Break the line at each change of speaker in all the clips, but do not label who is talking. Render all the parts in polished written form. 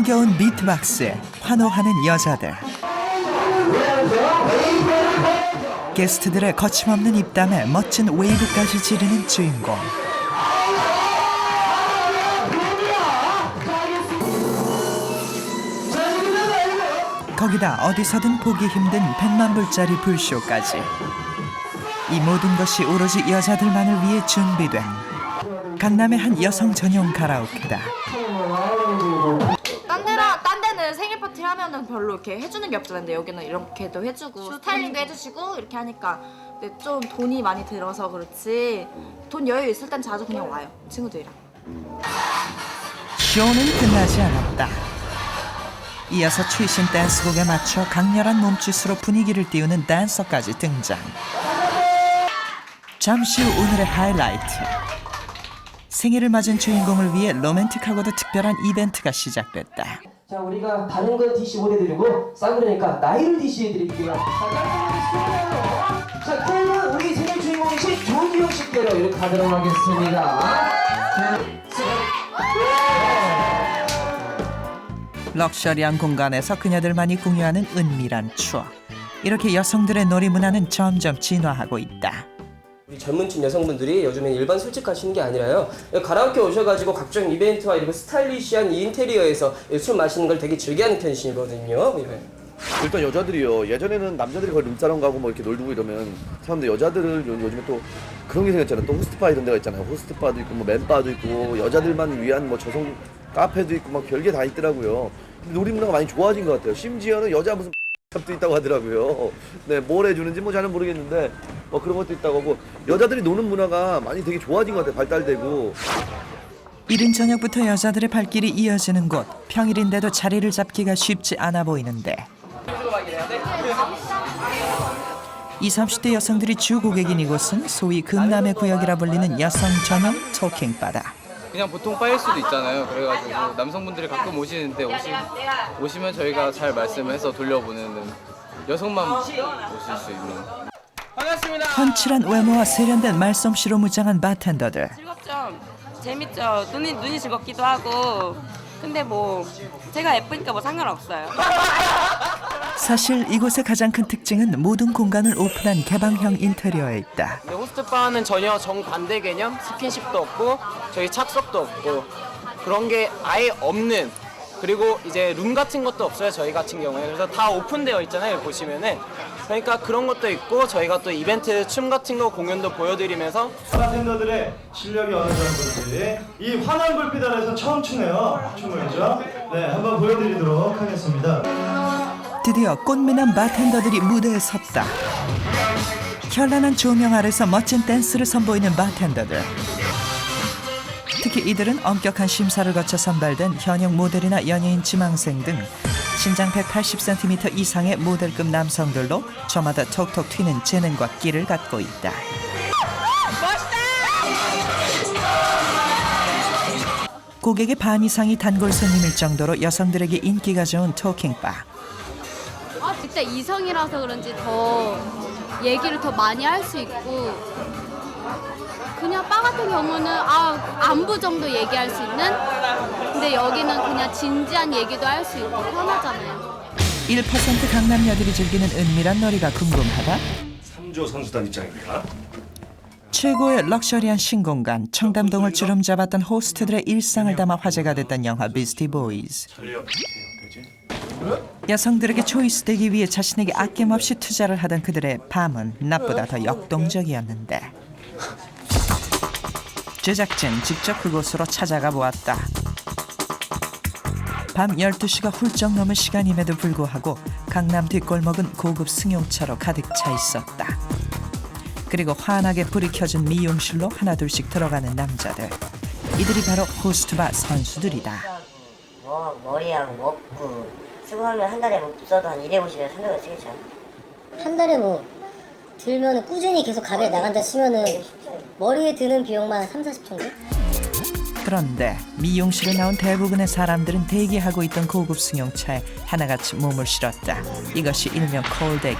흥겨운 비트박스에 환호하는 여자들. 게스트들의 거침없는 입담에 멋진 웨이브까지 지르는 주인공. 거기다 어디서든 보기 힘든 100만 불짜리 불쇼까지. 이 모든 것이 오로지 여자들만을 위해 준비된 강남의 한 여성 전용 가라오케다.
딴 데는 생일 파티를 하면은 별로 이렇게 해주는 게 없잖아요. 근데 여기는 이렇게도 해주고 스타일링도 해주시고 이렇게 하니까 근데 좀 돈이 많이 들어서 그렇지 돈 여유 있을 땐 자주 그냥 와요. 친구들이랑.
쇼는 끝나지 않았다. 이어서 최신 댄스곡에 맞춰 강렬한 몸짓으로 분위기를 띄우는 댄서까지 등장. 잠시 후 오늘의 하이라이트. 생일을 맞은 주인공을 위해 로맨틱하고도 특별한 이벤트가 시작됐다.
자, 우리가 다른 건 DC 못 해드리고 싸구려니까 나이를 DC 해드릴게요. 자, 그러면 우리 생일 주인공이신 조지용 씨께로 이렇게 가도록 하겠습니다.
럭셔리한 공간에서 그녀들만이 공유하는 은밀한 추억. 이렇게 여성들의 놀이 문화는 점점 진화하고 있다.
우리 젊은층 여성분들이 요즘엔 일반 술집 가시는 게 아니라요. 가라오케 오셔가지고 각종 이벤트와 이런 스타일리시한 이 인테리어에서 술 마시는 걸 되게 즐겨하는 편이시거든요.
일단 여자들이요. 예전에는 남자들이 거의 룸사롱 가고 뭐 이렇게 놀고 이러면 사람들 여자들을 요즘에 또 그런 게 생겼잖아요. 또 호스트바 이런 데가 있잖아요. 호스트바도 있고 뭐 맨바도 있고 여자들만 위한 뭐 저성 카페도 있고 막 별게 다 있더라고요. 근데 놀이 문화가 많이 좋아진 것 같아요. 심지어는 여자 무슨 도 있다고 하더라고요. 네, 뭘 해주는지 뭐 잘은 모르겠는데 뭐 그런 것도 있다고 하고 여자들이 노는 문화가 많이 되게 좋아진 것 같아요. 발달되고.
이른 저녁부터 여자들의 발길이 이어지는 곳. 평일인데도 자리를 잡기가 쉽지 않아 보이는데 20, 30대 여성들이 주 고객인 이곳은 소위 금남의 구역이라 불리는 여성 전용 토킹바다.
그냥 보통 바일 수도 있잖아요. 그래가지고 남성분들이 가끔 오시는데 오시면 저희가 잘 말씀해서 돌려보내는 여성만 오실 수 있는.
반갑습니다.
훤칠한 외모와 세련된 말솜씨로 무장한 바텐더들.
즐겁죠. 재밌죠. 눈이 즐겁기도 하고. 근데 뭐 제가 예쁘니까 뭐 상관없어요.
사실 이곳의 가장 큰 특징은 모든 공간을 오픈한 개방형 인테리어에 있다.
호스트바는 전혀 정반대 개념, 스킨십도 없고 저희 착석도 없고 그런 게 아예 없는, 그리고 이제 룸 같은 것도 없어요. 저희 같은 경우에. 그래서 다 오픈되어 있잖아요, 보시면은. 그러니까 그런 것도 있고 저희가 또 이벤트 춤 같은 거 공연도 보여드리면서
바텐더들의 실력이 어느 정도인지 이 환한 불빛 아래서 처음 추네요. 춤을죠. 네, 한번 보여드리도록 하겠습니다.
드디어 꽃미남 바텐더들이 무대에 섰다. 현란한 조명 아래서 멋진 댄스를 선보이는 바텐더들. 특히 이들은 엄격한 심사를 거쳐 선발된 현역 모델이나 연예인 지망생 등 신장 180cm 이상의 모델급 남성들로 저마다 톡톡 튀는 재능과 끼를 갖고 있다. 고객의 반 이상이 단골 손님일 정도로 여성들에게 인기가 좋은 토킹바.
진짜 이성이라서 그런지 더 얘기를 더 많이 할 수 있고 그냥 바 같은 경우는 안부 정도 얘기할 수 있는 근데 여기는 그냥 진지한 얘기도 할 수 있고 편하잖아요.
1% 강남 여들이 즐기는 은밀한 놀이가 궁금하다?
3조 선수단 입장입니다.
최고의 럭셔리한 신공간, 청담동을 주름 잡았던 호스트들의 일상을 담아 화제가 됐던 영화 비스티 보이즈. 여성들에게 초이스되기 위해 자신에게 아낌없이 투자를 하던 그들의 밤은 낮보다 더 역동적이었는데 제작진 직접 그곳으로 찾아가 보았다. 밤 12시가 훌쩍 넘은 시간임에도 불구하고 강남 뒷골목은 고급 승용차로 가득 차 있었다. 그리고 환하게 불이 켜진 미용실로 하나둘씩 들어가는 남자들. 이들이 바로 호스트바 선수들이다.
머리하고 먹고 쓰고 하면 한 달에 뭐 써도 한 250에서 300원 쓰겠죠.
한 달에 뭐 들면은 꾸준히 계속 가게 나간다 치면은 머리에 드는 비용만 3, 40 정도?
그런데 미용실에 나온 대부분의 사람들은 대기하고 있던 고급 승용차에 하나같이 몸을 실었다. 이것이 일명 코올대기.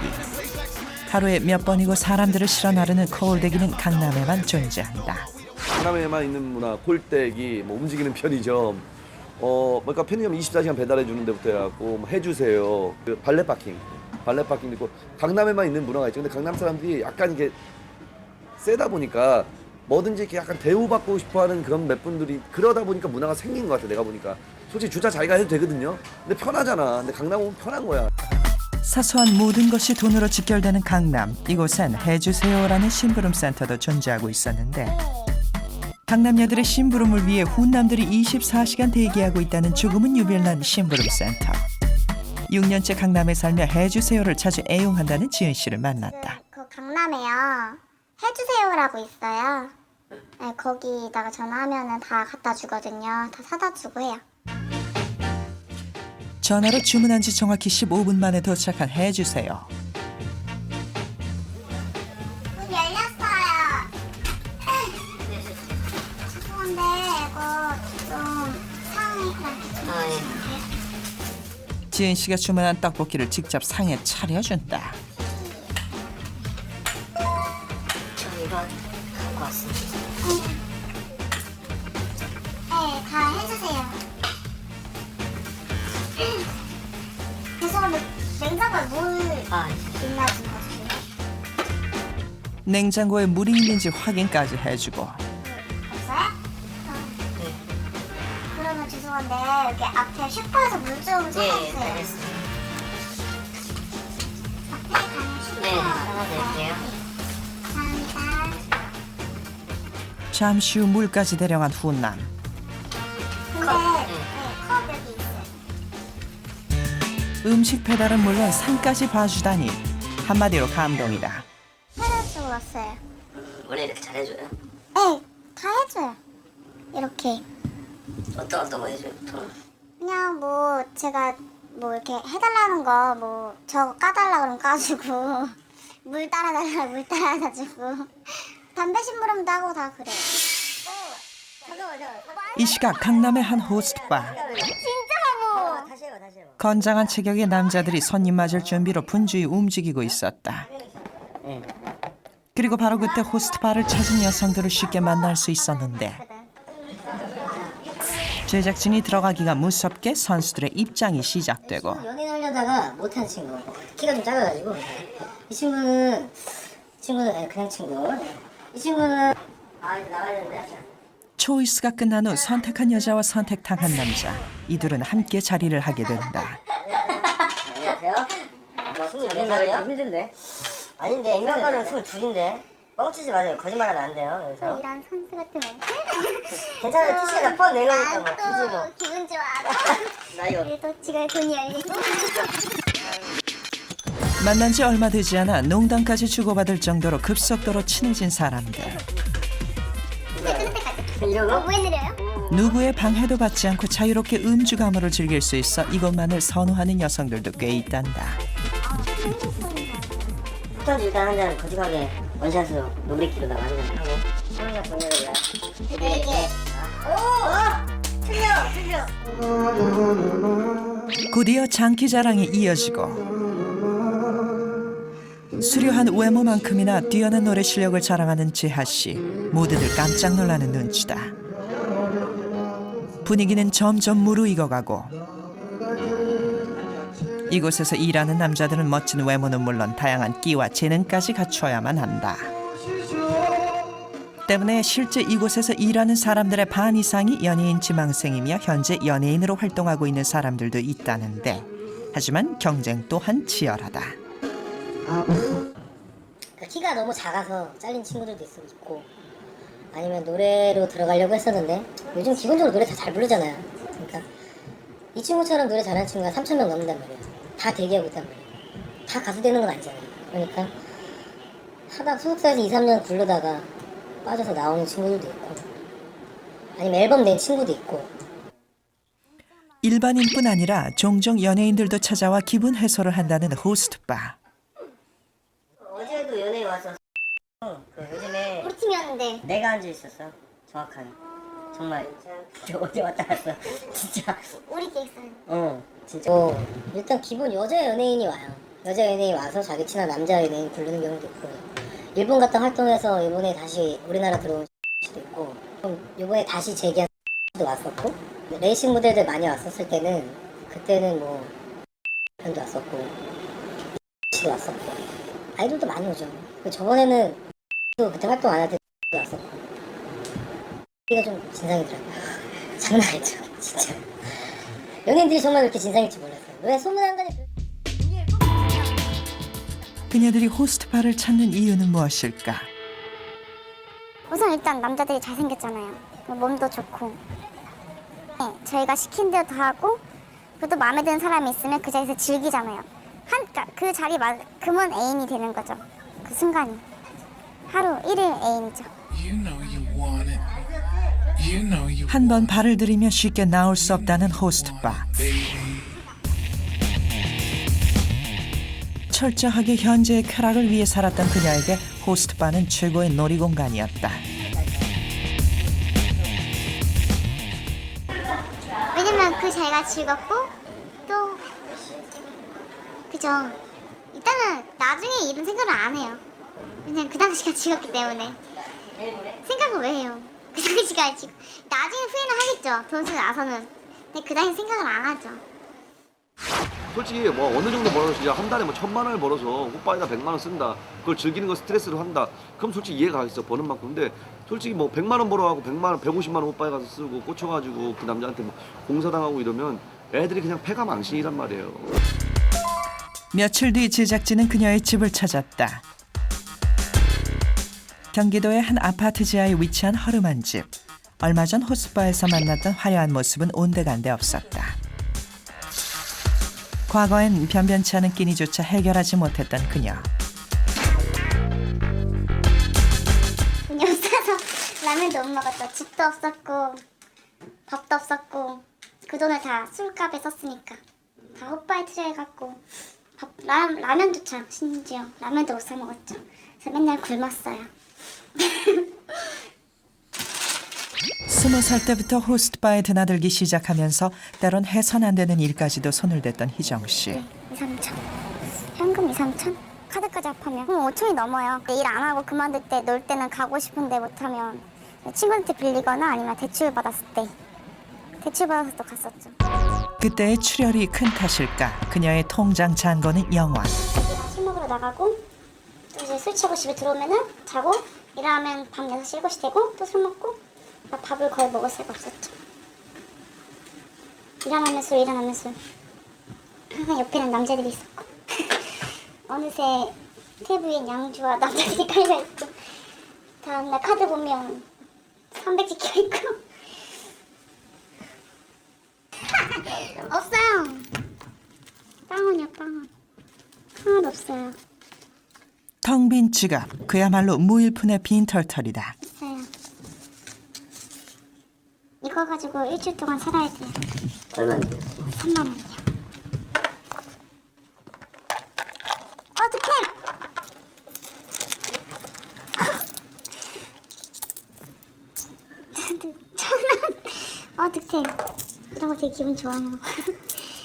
하루에 몇 번이고 사람들을 실어 나르는 코올대기는 강남에만 존재한다.
강남에만 있는 문화, 콜대기, 뭐 움직이는 편의점, 그러니까 편의점 24시간 배달해 주는 데부터 해갖고 뭐 해주세요. 그 발레 파킹도 있고 강남에만 있는 문화가 있죠. 근데 강남 사람들이 약간 이게 세다 보니까 뭐든지 이렇게 약간 대우받고 싶어하는 그런 몇 분들이 그러다 보니까 문화가 생긴 것 같아. 내가 보니까 솔직히 주차 자기가 해도 되거든요. 근데 편하잖아. 근데 강남 오면 편한 거야.
사소한 모든 것이 돈으로 직결되는 강남. 이곳엔 해주세요라는 심부름센터도 존재하고 있었는데 강남여들의 심부름을 위해 훈남들이 24시간 대기하고 있다는 조금은 유별난 심부름센터. 6년째 강남에 살며 해주세요를 자주 애용한다는 지은 씨를 만났다.
그 강남에요. 해주세요라고 있어요. 네, 거기다가 전화하면은 다 갖다 주거든요. 다 사다 주고 해요.
전화로 주문한 지 정확히 15분 만에 도착한 해주세요.
문 열렸어요. 죄송한데 이거 좀 상이
지은 씨가 주문한 떡볶이를 직접 상에 차려준다.
저 이거 갖고 왔습니다.
네, 다 해주세요. 죄송한데 냉장고에 물 있나 좀 봐주세요.
냉장고에 물이 있는지 확인까지 해주고
없어요? 네. 그러면 죄송한데 여기 앞에 슈퍼에서 물 좀 사주세요.
알겠습니다.
앞에 가는 슈퍼.
네, 하나 드릴게요.
감사합니다.
잠시 후 물까지 데려간 훈남.
근데 컵 여기 있어요.
음식 배달은 물론 상까지 봐주다니 한마디로 감동이다.
해주고 왔어요.
원래 이렇게 잘해줘요?
네, 다 해줘요. 이렇게.
어떤 거 해줘요?
그냥 뭐 제가 뭐 이렇게 해달라는 거 뭐 저거 까달라 그러면 까주고 물 따라달라 물 따라다주고 담배 심부름도 하고 다 그래요.
이 시각 강남의 한 호스트바.
진짜라고.
다시 해봐.
건장한 체격의 남자들이 손님 맞을 준비로 분주히 움직이고 있었다. 그리고 바로 그때 호스트바를 찾은 여성들을 쉽게 만날 수 있었는데 제작진이 들어가기가 무섭게 선수들의 입장이 시작되고
연예인 하려다가 못한 친구. 키가 좀 작아가지고 이 친구는 그냥 친구. 이 친구는 나가려는데.
초이스가 끝난 후 선택한 여자와 선택당한 남자. 이들은 함께 자리를 하게 된다.
안녕하세요. 24살이요? 힘든데? 아닌데, 인간관은 22인데. 뻥치지 마세요. 거짓말하면 안 돼요. 여기서.
이런 선수 같으면
괜찮아요. 티시가 뻔 내놓으니까 뭐. 굳이 뭐.
또 기분 좋아.
나 이거.
그래도 지가 돈이 열리고.
만난 지 얼마 되지 않아 농담까지 주고받을 정도로 급속도로 친해진 사람들.
이러고?
왜 느려요?
누구의 방해도 받지 않고 자유롭게 음주 가물을 즐길 수 있어 이것만을 선호하는 여성들도 꽤 있단다.
폭탄주 일단 한 잔 거짓하게 원샷으로 노브레이키로 나가 한잔 하고 소리가 보내드려요.
이게
틀려!
곧이어 장기 자랑이 이어지고 수려한 외모만큼이나 뛰어난 노래 실력을 자랑하는 지하씨. 모두들 깜짝 놀라는 눈치다. 분위기는 점점 무르익어가고 이곳에서 일하는 남자들은 멋진 외모는 물론 다양한 끼와 재능까지 갖춰야만 한다. 때문에 실제 이곳에서 일하는 사람들의 반 이상이 연예인 지망생이며 현재 연예인으로 활동하고 있는 사람들도 있다는데 하지만 경쟁 또한 치열하다.
키가 너무 작아서 잘린 친구들도 있고 아니면 노래로 들어가려고 했었는데 요즘 기본적으로 노래 다 잘 부르잖아요. 그러니까 이 친구처럼 노래 잘하는 친구가 3,000명 넘는단 말이에요. 다 대기하고 있단 말이에요. 다 가수 되는 건 아니잖아요. 그러니까 하다 소속사에서 2, 3년 굴러다가 빠져서 나오는 친구들도 있고 아니면 앨범 낸 친구도 있고.
일반인뿐 아니라 종종 연예인들도 찾아와 기분 해소를 한다는 호스트바.
어제도 연예인 와서 그 요즘에
우리 팀이었는데.
내가 앉아 있었어. 정확하게. 정말 어제 왔다 갔어. 진짜.
우리 기획사는.
진짜.
일단 기본 여자 연예인이 와요. 여자 연예인이 와서 자기 친한 남자 연예인 부르는 경우도 있고 일본 갔다 활동해서 이번에 다시 우리나라 들어온 수도 있고 이번에 다시 재기한 도 왔었고 레이싱 모델들 많이 왔었을 때는 그때는 뭐 편도 왔었고 도 왔었고 아이돌도 많이 오죠. 저번에는 또 그때 활동 안 할 때 왔었고 이게 좀 진상이더라고요. 장난 아니죠 진짜. 연예인들이 정말 그렇게 진상일지 몰랐어요. 왜 소문한 거니?
그녀들이 호스트바를 찾는 이유는 무엇일까?
우선 일단 남자들이 잘생겼잖아요. 몸도 좋고. 네, 저희가 시킨 대로 다 하고 그래도 마음에 드는 사람이 있으면 그 자리에서 즐기잖아요. 그러니까 그 자리만큼은 애인이 되는 거죠. 그 순간이. 하루 1일 애인이죠.
한 번 발을 들이면 쉽게 나올 수 없다는 호스트바. 철저하게 현재의 쾌락을 위해 살았던 그녀에게 호스트바는 최고의 놀이공간이었다.
왜냐면 그 자리가 즐겁고 또 그죠. 일단은 나중에 일은 생각을 안 해요. 왜냐면 그 당시가 즐겁기 때문에. 생각을 왜 해요? 그 당시가 지금 나중에 후회는 하겠죠. 돈 쓰고 나서는. 근데 그 당시 생각을 안 하죠.
솔직히 뭐 어느 정도 벌어서 진짜 한 달에 뭐 1,000만 원을 벌어서 호빠에다 100만 원 쓴다. 그걸 즐기는 거 스트레스로 한다. 그럼 솔직히 이해가 가겠어. 버는 만큼. 근데 솔직히 뭐 100만 원 벌어가고 100만 원, 150만 원 호빠에 가서 쓰고 꽂혀가지고 그 남자한테 뭐 공사당하고 이러면 애들이 그냥 패가 망신이란 말이에요.
며칠 뒤 제작진은 그녀의 집을 찾았다. 경기도의 한 아파트 지하에 위치한 허름한 집. 얼마 전 호스바에서 만났던 화려한 모습은 온데간데 없었다. 과거엔 변변치 않은 끼니조차 해결하지 못했던 그녀.
돈이 없어서 라면도 못 먹었죠. 집도 없었고 밥도 없었고 그 돈을 다 술값에 썼으니까 다 호빠에 투자해갖고 라면조차 심지어 라면도 못 사 먹었죠. 그래서 맨날 굶었어요.
20살 때부터 호스트바에 드나들기 시작하면서 때론 해선 안 되는 일까지도 손을 댔던 희정 씨.
2, 3천. 현금 2, 3천? 카드까지 합하면 5천이 넘어요. 일 안 하고 그만둘 때 놀 때는 가고 싶은데 못하면 친구한테 빌리거나 아니면 대출 받았을 때 대출 받아서 또 갔었죠.
그때의 출혈이 큰 탓일까? 그녀의 통장 잔고는 영원.
술 먹으러 나가고 또 이제 술 취하고 집에 들어오면은 자고 일하면 밤 6시, 7시 되고 또 술 먹고 밥을 거의 먹을 새가 없었죠. 일어나면 술, 일어나면 술. 항상 옆에는 남자들이 있었고 어느새 테이블엔 양주와 남자들이 깔려있고 다음날 카드 보면 300 찍혀있고 없어요. 빵원이요, 빵원. 하나도 없어요.
텅 빈 지갑, 그야말로 무일푼의 빈털털이다.
있어요. 이거 가지고 일주일 동안 살아야 돼요.
얼마인데요?
3만 원이요. 어떡해! 어떡해. 이런 거 되게 기분 좋아요.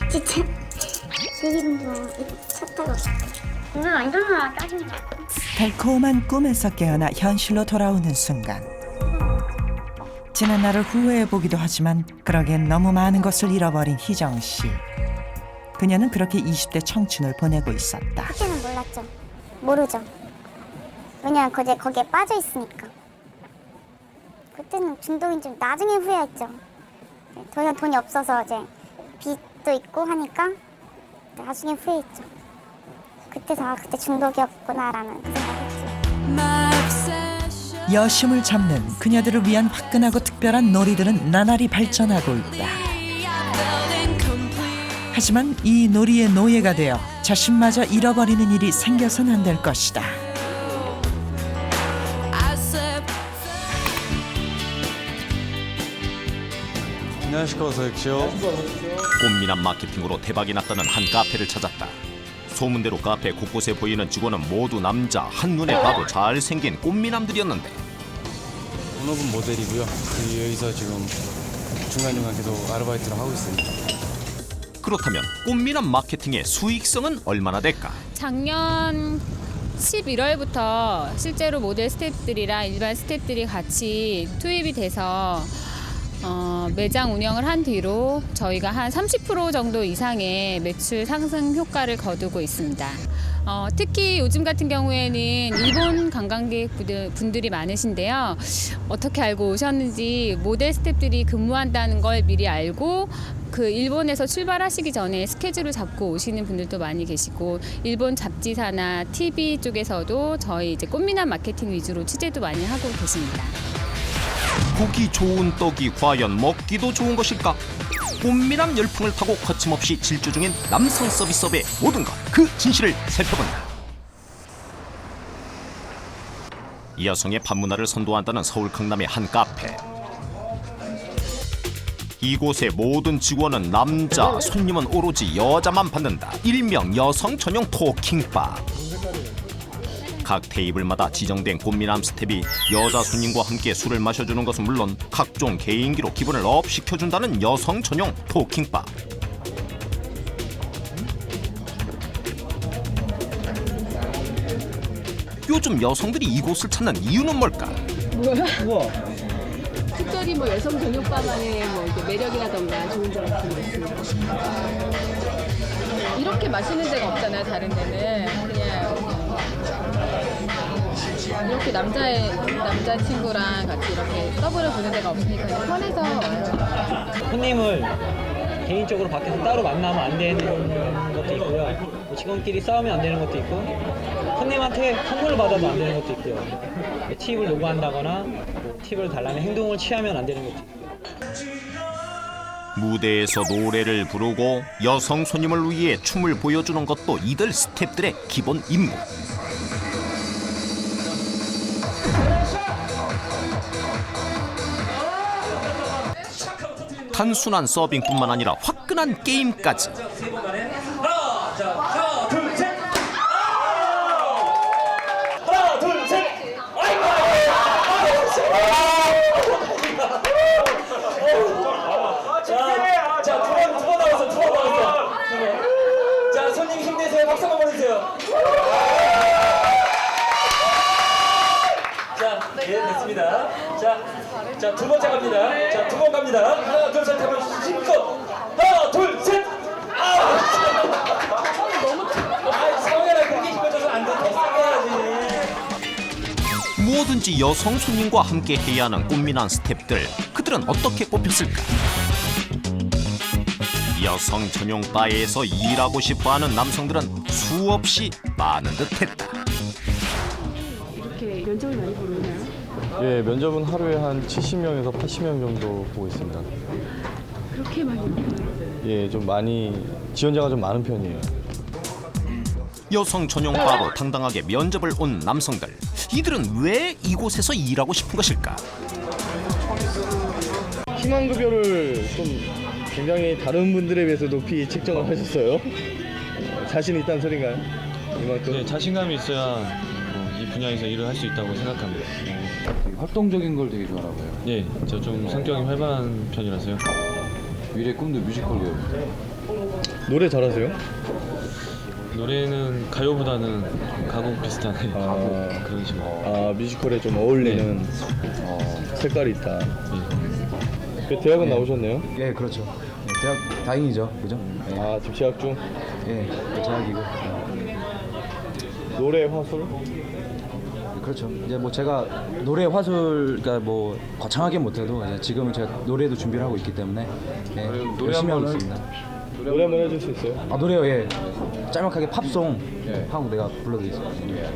진짜 되게 기분 좋아요. 이거 찾다가 오늘 완전 짜증나.
달콤한 꿈에서 깨어나 현실로 돌아오는 순간. 지난 날을 후회해보기도 하지만 그러기엔 너무 많은 것을 잃어버린 희정 씨. 그녀는 그렇게 20대 청춘을 보내고 있었다.
그때는 몰랐죠. 모르죠. 왜냐면 거기에 빠져 있으니까. 그때는 중독인 줄 나중에 후회했죠. 더 이상 돈이 없어서 이제 빚도 있고 하니까 나중에 후회했죠. 그때 중독이었구나라는 그 생각했죠.
여심을 잡는 그녀들을 위한 화끈하고 특별한 놀이들은 나날이 발전하고 있다. 하지만 이 놀이의 노예가 되어 자신마저 잃어버리는 일이 생겨선 안 될 것이다.
꽃미남 마케팅으로 대박이 났다는 한 카페를 찾았다. 소문대로 카페 곳곳에 보이는 직원은 모두 남자, 한눈에 봐도 잘생긴 꽃미남들이었는데
본업은 모델이고요. 여기서 지금 중간중간 계속 아르바이트를 하고 있습니다.
그렇다면 꽃미남 마케팅의 수익성은 얼마나 될까?
작년 11월부터 실제로 모델 스태프들이랑 일반 스태프들이 같이 투입이 돼서 매장 운영을 한 뒤로 저희가 한 30% 정도 이상의 매출 상승 효과를 거두고 있습니다. 특히 요즘 같은 경우에는 일본 관광객 분들이 많으신데요. 어떻게 알고 오셨는지 모델 스태프들이 근무한다는 걸 미리 알고 그 일본에서 출발하시기 전에 스케줄을 잡고 오시는 분들도 많이 계시고 일본 잡지사나 TV 쪽에서도 저희 이제 꽃미남 마케팅 위주로 취재도 많이 하고 계십니다.
보기 좋은 떡이 과연 먹기도 좋은 것일까? 꽃미남 열풍을 타고 거침없이 질주 중인 남성 서비스업의 모든 것, 그 진실을 살펴본다. 여성의 밥문화를 선도한다는 서울 강남의 한 카페. 이곳의 모든 직원은 남자, 손님은 오로지 여자만 받는다. 일명 여성 전용 토킹바. 각 테이블마다 지정된 꽃미남 스텝이 여자 손님과 함께 술을 마셔주는 것은 물론 각종 개인기로 기분을 업 시켜준다는 여성 전용 토킹바. 요즘 여성들이 이곳을 찾는 이유는 뭘까?
뭐야? 특별히 뭐 여성 전용바만의 뭐 이렇게 매력이라던가 좋은 점 같은 게 있습니다. 이렇게 마시는 데가 없잖아요. 다른 데는 그냥 이렇게 남자친구랑 같이 이렇게 서브를 보는 데가 없으니까 그냥 편해서 와요.
손님을 개인적으로 밖에서 따로 만나면 안 되는 것도 있고요. 직원끼리 싸우면 안 되는 것도 있고 손님한테 선물을 받아도 안 되는 것도 있고요. 팁을 요구한다거나 뭐 팁을 달라는 행동을 취하면 안 되는 것도 있고요.
무대에서 노래를 부르고 여성 손님을 위해 춤을 보여주는 것도 이들 스태프들의 기본 임무. 단순한 서빙뿐만 아니라 화끈한 게임까지.
자, 손님 힘내세요. 박수 한번 보내주세요. 자, 예, 됐습니다. 자, 두 번째 갑니다. 자, 두 번 갑니다. 하나, 둘, 셋 하면 힘껏. 하나, 둘, 셋. 상해라. 그렇게 힘을 줘서 안 돼. 더 세게 해야지.
뭐든지 여성 손님과 함께 해야 하는 꽃미남 스태프들. 그들은 어떻게 뽑혔을까? 여성 전용 바에서 일하고 싶어하는 남성들은 수없이 많은 듯했다.
이렇게 면접을 많이 보나요?
예, 면접은 하루에 한 70명에서 80명 정도 보고 있습니다.
그렇게 많이 보나요?
예, 좀 많이 지원자가 좀 많은 편이에요.
여성 전용 바로 당당하게 면접을 온 남성들. 이들은 왜 이곳에서 일하고 싶은 것일까?
희망급여를 좀 굉장히 다른 분들에 비해서 높이 책정을 하셨어요. 자신 있다는 소린가요? 이만큼?
네, 자신감이 있어야 이 분야에서 일을 할 수 있다고 생각합니다.
되게 활동적인 걸 되게 좋아하나 봐요.
네, 저 좀 성격이 활발한 편이라서요.
미래 꿈도 뮤지컬 배우.
노래 잘하세요?
노래는 가요보다는 가곡 비슷한 그런 식으로.
뮤지컬에 좀 어울리는 색깔이 있다. 대학은 나오셨네요?
예, 그렇죠. 네, 대학 다행이죠, 그죠? 네.
지금 재학 중?
예, 재학이고.
노래 화술?
그렇죠. 이제 뭐 제가 노래 화술, 그러니까 뭐 거창하게 못해도 이제 지금은 제가 노래도 준비를 하고 있기 때문에 예, 열심히 하고 있습니다.
노래 한번 해줄 수 있어요?
노래요, 예. 짤막하게 팝송 하고 내가 불러드리겠습니다.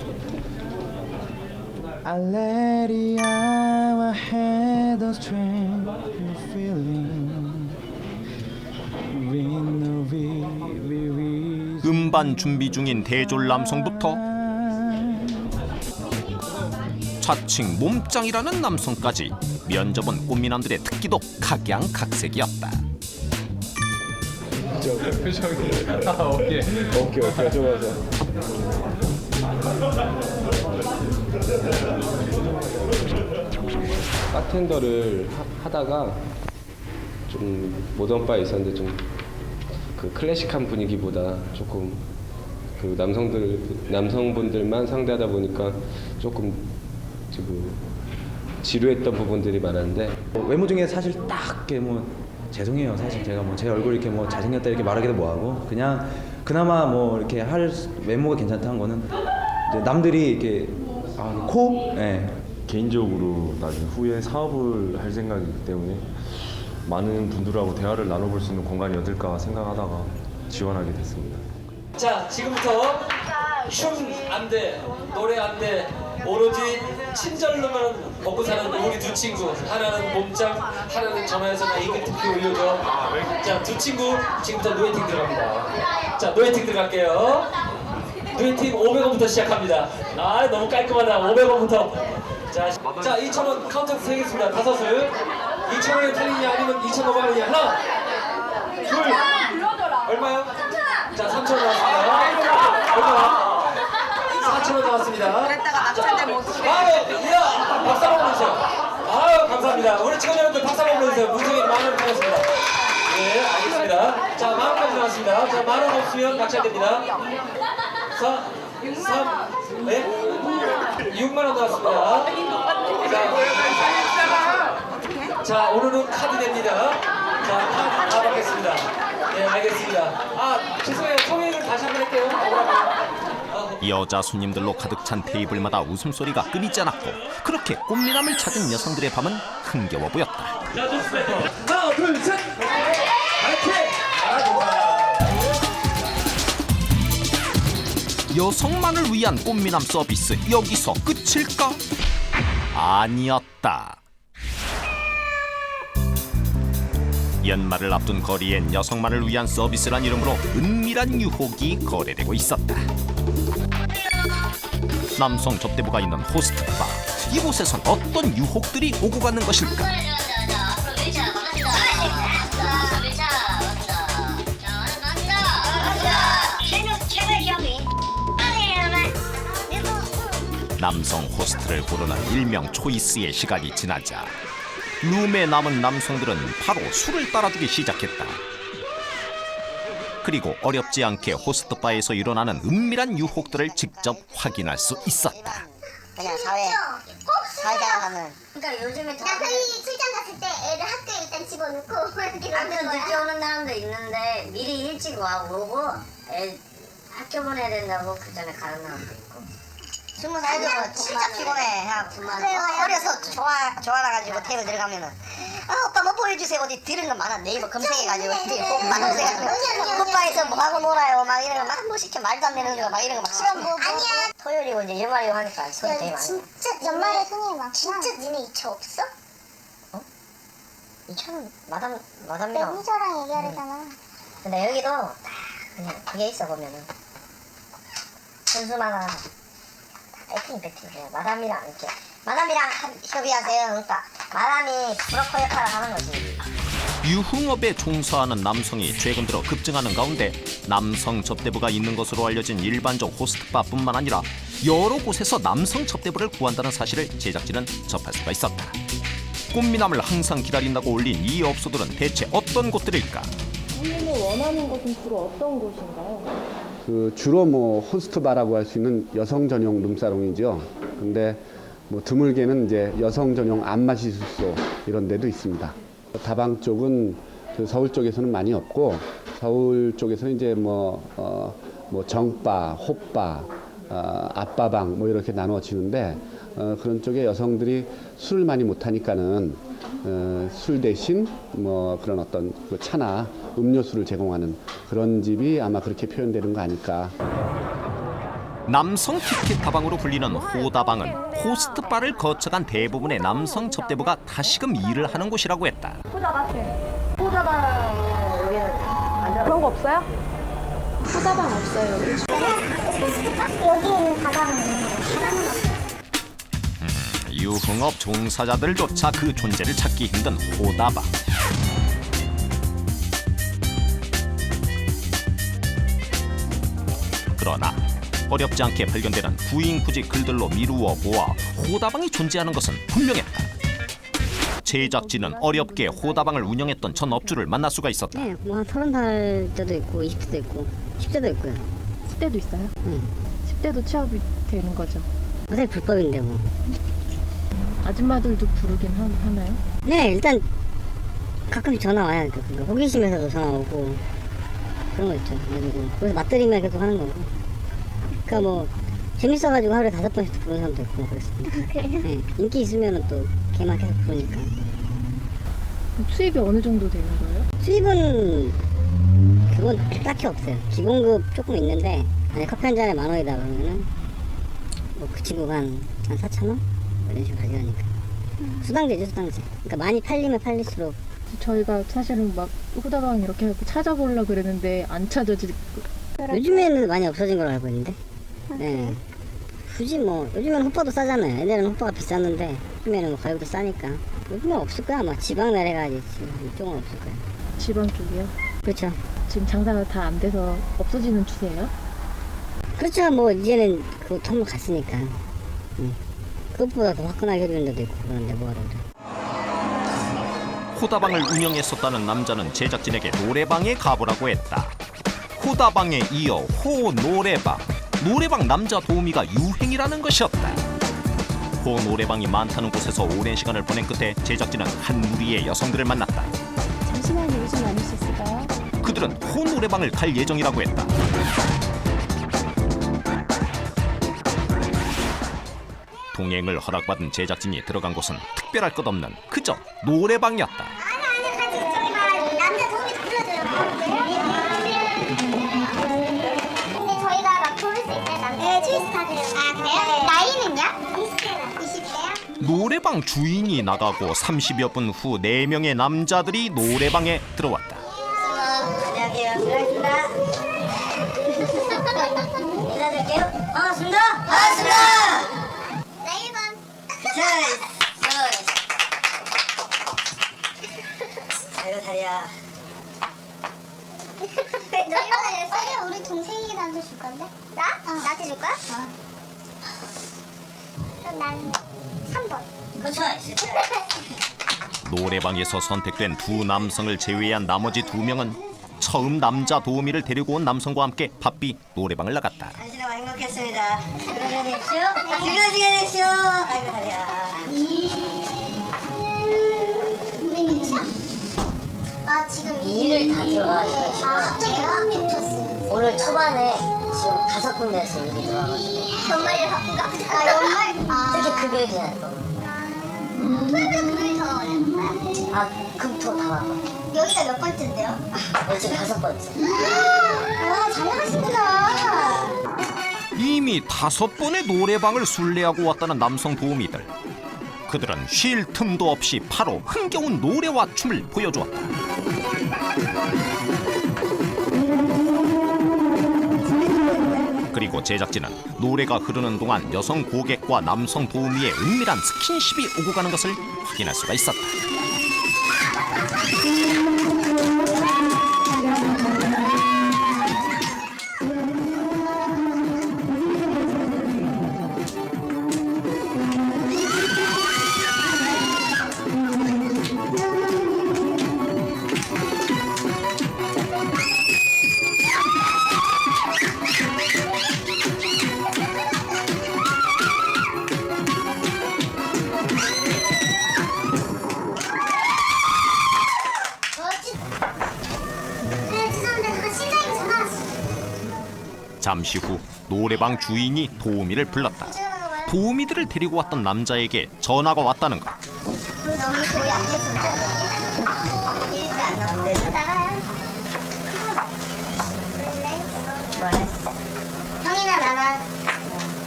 I let it out, I had a strange feeling.
음반 준비 중인 대졸 남성부터 자칭 몸짱이라는 남성까지 면접은 꽃미남들의 특기도 각양각색이었다.
오케이 좋아서.
바텐더를 하다가 좀 모던 바에 있었는데 좀 그 클래식한 분위기보다 조금 그 남성분들만 상대하다 보니까 조금 지금 지루했던 부분들이 많았는데
외모 중에 사실 딱 이렇게 뭐 죄송해요. 사실 제가 뭐 제 얼굴 이렇게 뭐 잘생겼다 이렇게 말하기도 뭐하고 그냥 그나마 뭐 이렇게 할 외모가 괜찮다는 거는 이제 남들이 이렇게 코? 네.
개인적으로 나중에 후에 사업을 할 생각이기 때문에 많은 분들하고 대화를 나눠볼 수 있는 공간이 어딜까 생각하다가 지원하게 됐습니다.
자, 지금부터 춤 안 돼, 노래 안 돼, 오로지 친절로만 먹고 사는 우리 두 친구. 하나는 몸짱, 하나는 전화해서 나 이글 특히 올려줘. 자, 두 친구 지금부터 노예팅 들어갑니다. 자, 노예팅 들어갈게요. 노예팅 500원부터 시작합니다. 아, 너무 깔끔하다. 500원부터. 자, 2,000원 카운터 세겠습니다. 다섯을. 2,000원이 틀리냐 아니면 2,500원이냐. 하나, 둘, 얼마요? 자, 3,000원 나왔습니다. 얼마? 4,000원 나왔습니다.
그랬다가 낙찰되면 어떡해.
아유, 박수 한번 불러주세요. 아유, 감사합니다. 우리 직원 여러분들 박수 한번 불러주세요. 문성이 만원 드렸습니다. 예, 알겠습니다. 자, 만원까지 나왔습니다. 자, 만원 없으면 낙찰됩니다. 4, 3, 네? 6만원 나왔습니다. 자, 오늘은 카드 냅니다. 자, 카드 다 받겠습니다. 네, 알겠습니다. 아, 죄송해요. 통행을 다시 한번 할게요.
여자 손님들로 가득 찬 테이블마다 웃음소리가 끊이지 않았고 그렇게 꽃미남을 찾은 여성들의 밤은 흥겨워 보였다.
자, 좋습니다. 하나, 둘, 셋! 파이팅!
여성만을 위한 꽃미남 서비스 여기서 끝일까? 아니었다. 연말을 앞둔 거리엔 여성만을 위한 서비스란 이름으로 은밀한 유혹이 거래되고 있었다. 남성 접대부가 있는 호스트바. 이곳에선 어떤 유혹들이 오고 가는 것일까? 남성 호스트를 고르는 일명 초이스의 시간이 지나자 룸에 남은 남성들은 바로 술을 따라주기 시작했다. 그리고 어렵지 않게 호스트바에서 일어나는 은밀한 유혹들을 직접 확인할 수 있었다.
그냥 사회자가 하는.
그러니까 요즘에 나 저희 출장 갔을 때 애를 학교에 일단 집어넣고 이렇게
학교 늦게 오는 사람도 있는데 미리 일찍 오고 애 학교 보내야 된다고 그 전에 가는 사람도 있고. 20살도 진짜 피곤해. 어려서 좋아라가지고 테이블 들어가면은 오빠 뭐 보여주세요. 어디 들은 거 많아. 네이버 검색해가지고 오빠 검색해가지고 오빠에서 뭐 하고 놀아요. 막 이런 거 막 뭐 시켜 말도 안 되는 거 막 이런 거 막 시켜.
아니야.
토요일이고 이제 연말이고 하니까 손이 되게 많아.
진짜 연말에 손님이 많구나. 진짜 니네 2차 없어?
2차는 마담이랑
매니저랑 얘기하려잖아.
근데 여기도 딱 그냥 그게 있어 보면은 선수마다 애팅 배팅이에요. 마담이랑 이렇게 마담이랑 협의하세요. 그러니까 마담이 브로커 역할을 하는 거지.
유흥업에 종사하는 남성이 최근 들어 급증하는 가운데 남성 접대부가 있는 것으로 알려진 일반적 호스트바뿐만 아니라 여러 곳에서 남성 접대부를 구한다는 사실을 제작진은 접할 수가 있었다. 꽃미남을 항상 기다린다고 올린 이 업소들은 대체 어떤 곳들일까?
손님이 원하는 곳은 주로 어떤 곳인가요?
주로 뭐 호스트바라고 할 수 있는 여성 전용 룸사롱이죠. 근데 뭐 드물게는 이제 여성 전용 안마시술소 이런 데도 있습니다. 다방 쪽은 서울 쪽에서는 많이 없고 서울 쪽에서는 이제 뭐 정바, 호바, 아빠방 뭐 이렇게 나눠지는데 그런 쪽에 여성들이 술을 많이 못하니까는 술 대신 뭐 그런 어떤 그 차나 음료수를 제공하는 그런 집이 아마 그렇게 표현되는 거 아닐까.
남성 티켓 다방으로 불리는 호다방은 호스트바를 거쳐간 대부분의 남성 접대부가 다시금 일을 하는 곳이라고 했다.
호다방 여기는 그런 거 없어요? 호다방 없어요.
여기에는 다방은
유흥업 종사자들조차 그 존재를 찾기 힘든 호다방. 그러나 어렵지 않게 발견되는 구인구직 글들로 미루어 보아 호다방이 존재하는 것은 분명했다. 제작진은 어렵게 호다방을 운영했던 전 업주를 만날 수가 있었다.
네, 뭐 한 30살 때도 있고 20대도 있고 10대도 있고요.
10대도 있어요?
응.
10대도 취업이 되는 거죠?
선생님 불법인데 뭐.
아줌마들도 부르긴 하나요?
네, 일단 가끔씩 전화 와요. 그 호기심에서도 전화 오고 그런 거 있죠. 그래서 맞들이면 계속 하는 거고. 그러니까 뭐 재밌어가지고 하루에 5번씩 부르는 사람도 있고 그랬습니다.
그래요?
네, 인기 있으면은 또 걔만 계속 부르니까.
수입이 어느 정도 되는 거예요?
수입은 그건 딱히 없어요. 기본급 조금 있는데 만약 커피 한 잔에 10,000원이다 그러면은 뭐 그 친구가 한 4,000원? 이런 식으로 가져가니까. 수당제죠, 수당제. 그러니까 많이 팔리면 팔릴수록.
저희가 사실은 막 후다방 이렇게 해서 찾아보려고 그랬는데 안 찾아지고.
요즘에는 많이 없어진 걸로 알고 있는데. 네. 굳이 뭐 요즘에는 호빠도 싸잖아요. 옛날에는 호빠가 비쌌는데 요즘에는 뭐 가격도 싸니까. 요즘엔 없을 거야. 아마 지방 내려가야지. 이쪽은 없을 거야.
지방 쪽이요?
그렇죠.
지금 장사가 다 안 돼서 없어지는 추세예요?
그렇죠. 뭐 이제는 그 통로 갔으니까. 그것보다 더 화끈하게 해주는 데도 있고 그런데 뭐하러 그래.
호다방을 운영했었다는 남자는 제작진에게 노래방에 가보라고 했다. 호다방에 이어 호노래방, 노래방 남자 도우미가 유행이라는 것이었다. 호노래방이 많다는 곳에서 오랜 시간을 보낸 끝에 제작진은 한 무리의 여성들을 만났다.
잠시만 얘기 좀 나눌 수 있을까요?
그들은 호노래방을 갈 예정이라고 했다. 동행을 허락받은 제작진이 들어간 곳은 특별할 것 없는 그저 노래방이었다.
아니 같이 저기 막 남자 도움이 불러줘요. 근데 저희가 막 부를 수 있어요. 남자. 네, 트위스타들. 아 그래요? 나이는요? 20대요?
노래방 주인이 나가고 30여 분 후 4명의 남자들이 노래방에 들어왔다.
안녕하세요. 들어가겠습니다. 인사드릴게요. 반갑습니다. 반갑습니다. 아이고 다리야.
너희가 우리 동생이라도 줄 건데? 나? 나한테 줄 거야? 그럼 난 3번.
그렇죠.
노래방에서 선택된 두 남성을 제외한 나머지 2명은 처음 남자 도우미를 데리고 온 남성과 함께 바삐 노래방을 나갔다.
당신하고 행복했습니다. 즐거운 되십시오. 즐거운 시간 되십시오. 아이고 다리야.
아 지금
일을 다 들어가지고
아 갑자기 마음이 없었어요.
오늘 초반에 지금 5군데에서 일이 들어가가지고
연말에 바쁜가? 아 연말?
특히 금요일이나 또.
토요일 금요일 더 어려운 거야?
아 금토 다 왔고.
여기가 몇 번째인데요?
지금 5번째.
아 잘 나가시는구나.
이미 5번의 노래방을 순례하고 왔다는 남성 도우미들. 그들은 쉴 틈도 없이 바로 흥겨운 노래와 춤을 보여주었다. 그리고 제작진은 노래가 흐르는 동안 여성 고객과 남성 도우미의 은밀한 스킨십이 오고 가는 것을 확인할 수가 있었다. 잠시 후 노래방 주인이 도우미를 불렀다. 도우미들을 데리고 왔던 남자에게 전화가 왔다는 것.
너무 거의 안 됐어. 일도 안 나오는데 나가요. 형이나 나나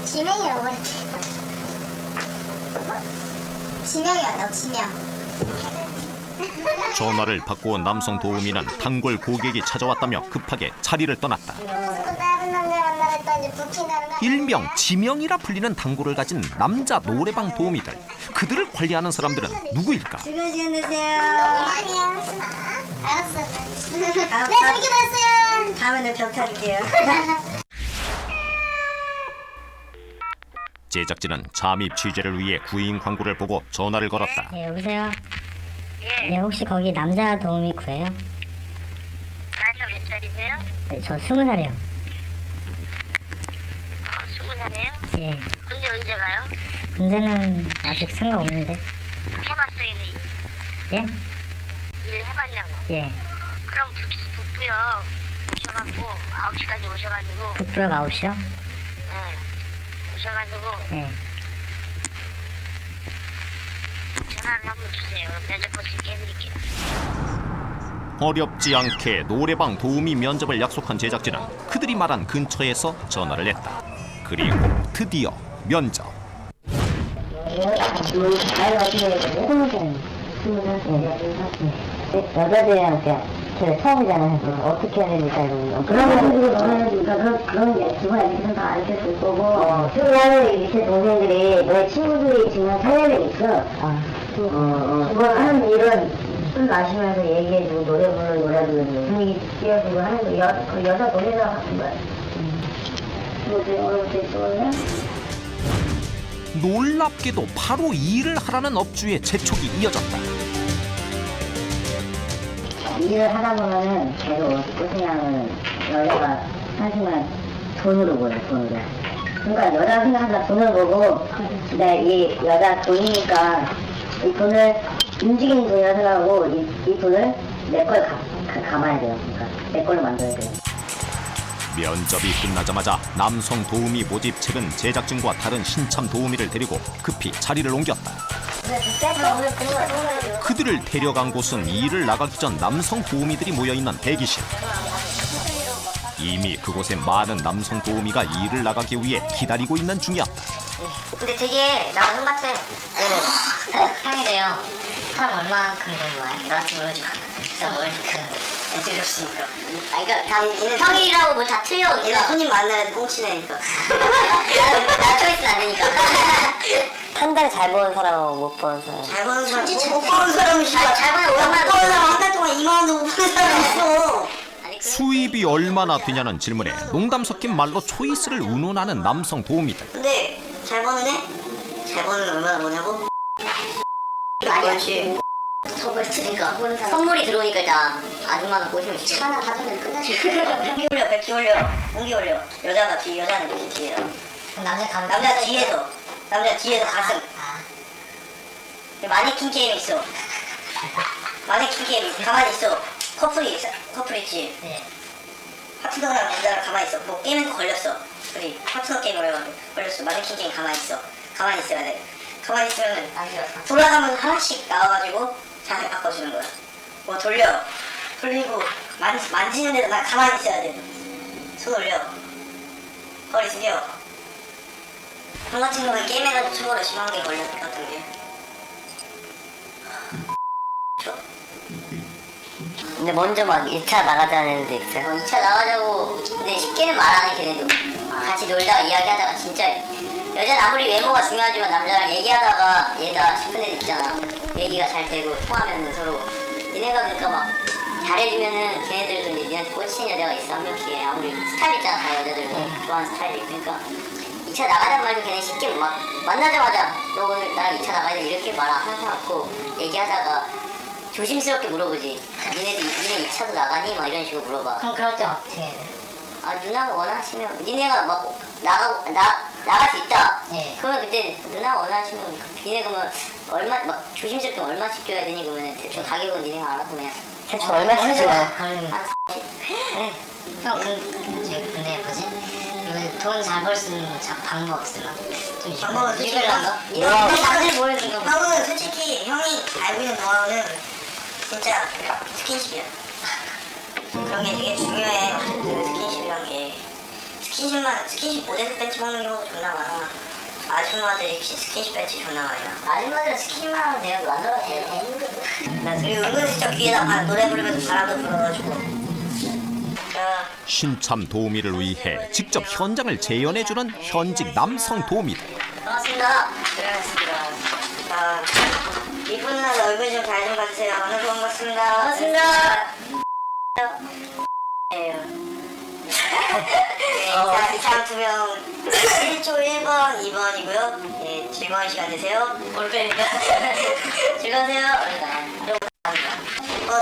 지명이라고 했지. 지명이 왔다고 지명.
전화를 받고 온 남성 도우미는 단골 고객이 찾아왔다며 급하게 자리를 떠났다.
다른 남자 만나랬더니 부킹하는 거.
일명 지명이라 불리는 단골을 가진 남자 노래방 도우미들. 그들을 관리하는 사람들은 누구일까?
즐거운 시간 되세요.
아니야. 알았어. 네, 재밌게 봤어요.
다음에는 벽 타줄게요.
제작진은 잠입 취재를 위해 구인 광고를 보고 전화를 걸었다.
네, 여보세요? 네, 혹시 거기 남자 도우미 구해요?
나이가 몇 살이세요?
네, 저 20살이요.
20살이에요?
예.
근데 언제 가요?
군대는 아직 생각 없는데. 해봤어요, 일? 예? 일 해봤냐고. 예. 그럼 북부역 오셔갖고 9시까지 오셔가지고. 북부역 9시요? 네. 오셔가지고. 네. 전화를 한번 주세요. 면접 볼수 있게 해드릴게요.
어렵지 않게 노래방 도우미 면접을 약속한 제작진은 그들이 말한 근처에서 전화를 했다. 그리고 드디어 면접.
여자들한테 처음이잖아요. 어떻게 해야 됩니까? 그런 식으로 너네니까 그런 게 기본 알겠으면 다 알겠을 거고. 수고하는 밑에 동생들이 너의 친구들이 지금 살려면 있어. 그거 하는 일은 술 마시면서 얘기해주고 노래 부르고 노래 부르고 분위기 띄워주고 하는 거 여자 노래자 같은 거야.
놀랍게도 바로 이 일을 하라는 업주의 재촉이 이어졌다.
일을 하다 보면은 계속 고생하는 여자가 사실은 돈으로 보여, 돈으로. 그러니까 여자가 생각하다 돈을 보고, 근데 이 여자 돈이니까 이 돈을 움직이는 돈이라 생각하고 이 돈을 내 걸 감아야 돼요. 그러니까 내 걸로 만들어야 돼요.
면접이 끝나자마자 남성 도우미 모집 측은 제작진과 다른 신참 도우미를 데리고 급히 자리를 옮겼다. 그들을 데려간 곳은 일을 나가기 전 남성 도우미들이 모여있는 대기실. 이미 그곳에 많은 남성 도우미가 일을 나가기 위해 기다리고 있는 중이었다.
근데 되게 나가 흠밭에 향이 돼요. 사람 얼마만큼 되는 거야? 나한테 모르지 마. 진짜 뭘 애들이 없으니까. 그러니까 형이라고 뭐 다 틀려. 얘가 손님 만나야 꽁치내니까. 나 초이스는 안 되니까. 한 달 잘 버는 사람하고 못 버는 사람. 잘 버는 사람, 못 버는 사람이 진짜. 잘 버는 사람 한 달 동안 2만 원도 못 버는 사람이 있어.
수입이 얼마나 되냐는 질문에 농담 섞인 말로 초이스를 운운하는 남성 도우미들.
근데 잘 버는 애? 잘 버는 애 얼마나 버냐고? 아니지. 선물이 들어오니까 일단 아줌마는 보시면 차 하나 받으면 끝나지. 공기 올려, 백기 올려, 공기 올려. 여자가 뒤, 여자는 뒤에요. 남자 뒤에서, 남자 뒤에서 가슴. 마네킹 게임 있어. 마네킹 게임 가만히 있어. 커플 있지. 네. 파트너랑 남자랑 가만히 있어. 뭐 게임에서 걸렸어. 우리 파트너 게임을 해가지고 걸렸어. 마네킹 게임 가만히 있어. 가만히 있어야 돼. 가만히 있으면 돌아가면 하나씩 나와가지고 자세 바꿔주는 거야. 뭐 돌리고 만지는데도 나 가만히 있어야 돼. 손 올려. 허리 숙여. 형 같은 경우는 게임해가지고 초보로 심하게 걸렸던 게. 근데 먼저 막 2차 나가자는 애들도 있어요. 2차 나가자고. 근데 쉽게는 말하는 걔네도. 같이 놀다가 이야기하다가 진짜 여자는 아무리 외모가 중요하지만 남자랑 얘기하다가 얘다 싶은 애들 있잖아. 얘기가 잘 되고 통하면 서로. 니네가 그러니까 막 잘해주면은 걔네들도 이제 니한테 꽂히는 여자가 있어. 한 명씩. 아무리 스타일 있잖아. 다 여자들도 좋아하는 스타일이. 그러니까 2차 나가자는 말도 걔네 쉽게 막 만나자마자 너 오늘 나랑 2차 나가야 돼 이렇게 말 안 하고 얘기하다가 조심스럽게 물어보지. 니네 2차도 나가니? 막 이런 식으로 물어봐. 그럼 그럴 때 어떻게 해야 돼? 아 누나가 원하시면 니네가 막 나갈 수 있다. 네. 그러면 그때 누나가 원하시면 니네 그러면 얼마 막 조심스럽게 얼마씩 줘야 되니 그러면 대충 가격은 니네가 알아서 그냥 대충 얼마씩 줘요? 네. 형 근데 뭐지? 돈 잘 벌 수 있는 방법 없으나? 방법은 읽으려나? 남들 보여주는 거. 형은 솔직히 형이 알고 있는 노하우는 진짜 스킨십이야. 그런 게 되게 중요해. 그 스킨십이란 게 스킨십 모델 벤치 먹는 경우도 존나 많아. 아줌마들이 스킨십 벤치 존나 많아. 아줌마들은 스킨십만 하면 내가 만들어도 돼요. 나 그리고 은근슬쩍 귀에다 노래 부르면서 바람도 불어가지고.
신참 도우미를 위해 직접 현장을 재현해주는 현직 남성 도우미들.
반갑습니다. 들어가겠습니다. 이쁜 누나 얼굴 좀 잘 좀 봐주세요. 오늘 반갑습니다. 반갑습니다. 이 사람 2명 1조 1번, 2번이고요. 예, 즐거운 시간 되세요. 올빼니까 즐거우세요.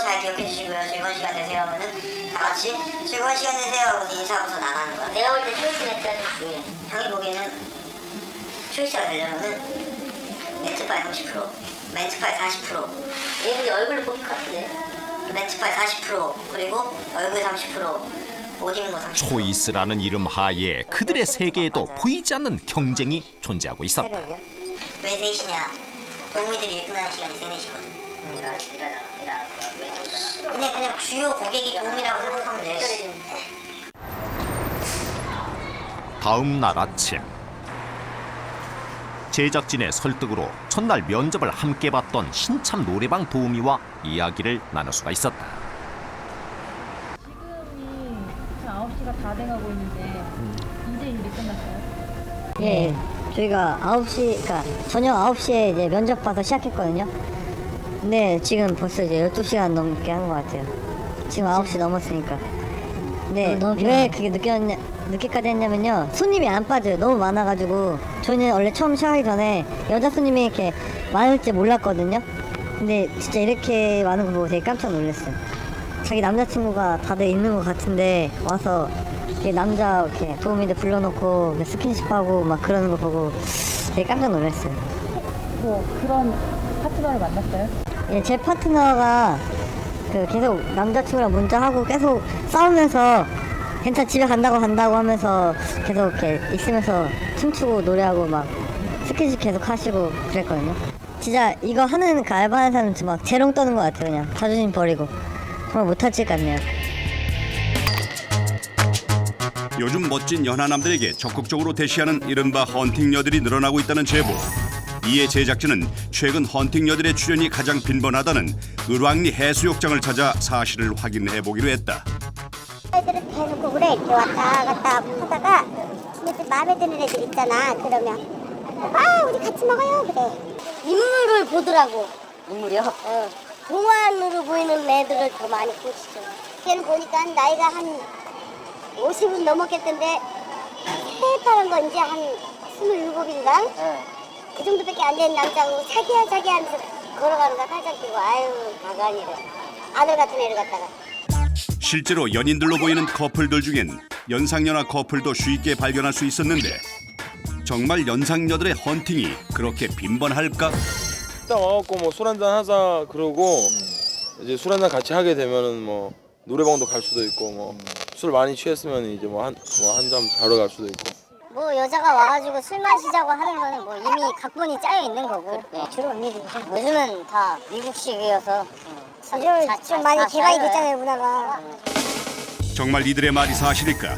잘 기억해 주시고요. 즐거운 시간 되세요 하면은 다 같이 즐거운 시간 되세요 하고 인사하고서 나가는 거야. 내가 볼 때 초이스 냈다는 중에 형이 보기에는 초이스가 되려면은 멘트파이 30%, 멘트파이 40%. 얘들이 얼굴을 뽑을 것 같은데. 멘트파이 40%, 그리고 얼굴 30%, 옷 입는 거 30%.
초이스라는 이름 하에 그들의 세계에도 보이지 않는 경쟁이 존재하고 있었다.
왜 3시냐? 동미들이 끝나는 시간이 3-4시거든. 근데 그냥 주요 고객이 도움이라고 생각하면 돼.
다음 날 아침 제작진의 설득으로 첫날 면접을 함께 봤던 신참 노래방 도우미와 이야기를 나눌 수가 있었다.
지금이 9시가 다 돼가고 있는데 이제 일이 끝났어요?
예, 저희가 9시, 그러니까 저녁 9시에 이제 면접 봐서 시작했거든요. 근데 지금 벌써 이제 12시간 넘게 한 것 같아요. 지금 9시 넘었으니까. 네, 왜 그게 늦게까지 했냐면요. 손님이 안 빠져요. 너무 많아가지고. 저는 원래 처음 시작하기 전에 여자 손님이 이렇게 많을지 몰랐거든요. 근데 진짜 이렇게 많은 거 보고 되게 깜짝 놀랐어요. 자기 남자친구가 다들 있는 것 같은데 와서 이렇게 남자 이렇게 도우미들 불러놓고 스킨십하고 막 그러는 거 보고 되게 깜짝 놀랐어요.
뭐 그런 파트너를 만났어요?
예, 제 파트너가 계속 남자친구랑 문자하고 계속 싸우면서 괜찮아 집에 간다고 하면서 계속 이렇게 있으면서 춤추고 노래하고 막 스킨십 계속 하시고 그랬거든요. 진짜 이거 하는 그 알바하는 사람은 막 재롱 떠는 것 같아요. 그냥 자존심 버리고 정말 못할 것 같네요.
요즘 멋진 연하남들에게 적극적으로 대시하는 이른바 헌팅녀들이 늘어나고 있다는 제보. 이에 제작진은 최근 헌팅녀들의 출연이 가장 빈번하다는 을왕리 해수욕장을 찾아 사실을 확인해보기로 했다.
애들은 대놓고 그래. 이렇게 왔다 갔다 하다가 근데 마음에 드는 애들 있잖아. 그러면 우리 같이 먹어요. 그래. 인물을 보더라고. 인물이요? 동안으로 보이는 애들을 더 많이 보시죠. 걔는 보니까 나이가 한 50은 넘었겠던데 새했다는 거 이제 한 27인가? 그 정도밖에 안 되는 남자고 자기야 하면서 걸어가는 거 살짝 끼고 아유 가관이래. 아들 같은 애를 갖다가.
실제로 연인들로 보이는 커플들 중엔 연상연하 커플도 쉽게 발견할 수 있었는데 정말 연상녀들의 헌팅이 그렇게 빈번할까?
일단 와갖고 뭐 술 한잔 하자 그러고 이제 술 한잔 같이 하게 되면은 뭐 노래방도 갈 수도 있고 뭐 술 많이 취했으면 이제 한 잔 자러 갈 수도 있고.
뭐 여자가 와가지고 술 마시자고 하는 거는 뭐 이미 각본이 짜여 있는 거고. 주로 언니들 요즘은 다 미국식이어서 좀 많이 개발이 됐잖아요 문화가.
정말 이들의 말이 사실일까?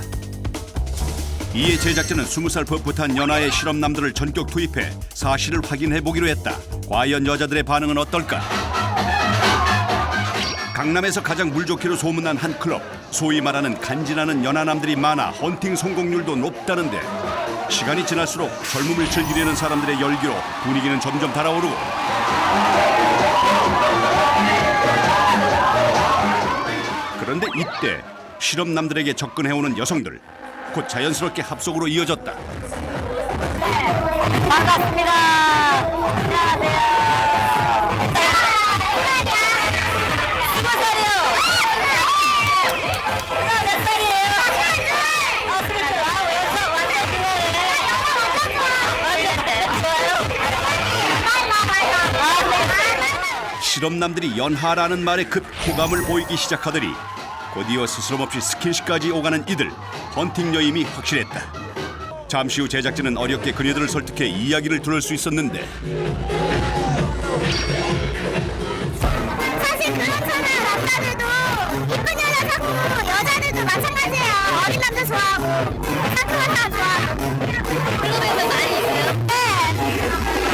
이에 제작진은 20살 풋풋한 연하의 실험남들을 전격 투입해 사실을 확인해보기로 했다. 과연 여자들의 반응은 어떨까? 강남에서 가장 물 좋기로 소문난 한 클럽. 소위 말하는 간지나는 연하남들이 많아 헌팅 성공률도 높다는데 시간이 지날수록 젊음을 즐기려는 사람들의 열기로 분위기는 점점 달아오르고 그런데 이때 실험남들에게 접근해오는 여성들 곧 자연스럽게 합석으로 이어졌다.
반갑습니다. 안녕하세요. 20살이요. 몇 살이에요?
실험남들이 연하라는 말에 급 호감을 보이기 시작하더니 곧이어 스스럼없이 스킨십까지 오가는 이들. 헌팅 여임이 확실했다. 잠시 후 제작진은 어렵게 그녀들을 설득해 이야기를 들을 수 있었는데
사실 그렇잖아. 남자들도 이쁜 여자 찾고 여자들도 마찬가지예요. 어린 남자 좋아하고 상큼한 사람 좋아하고. 궁금해서 많이 있어요? 네.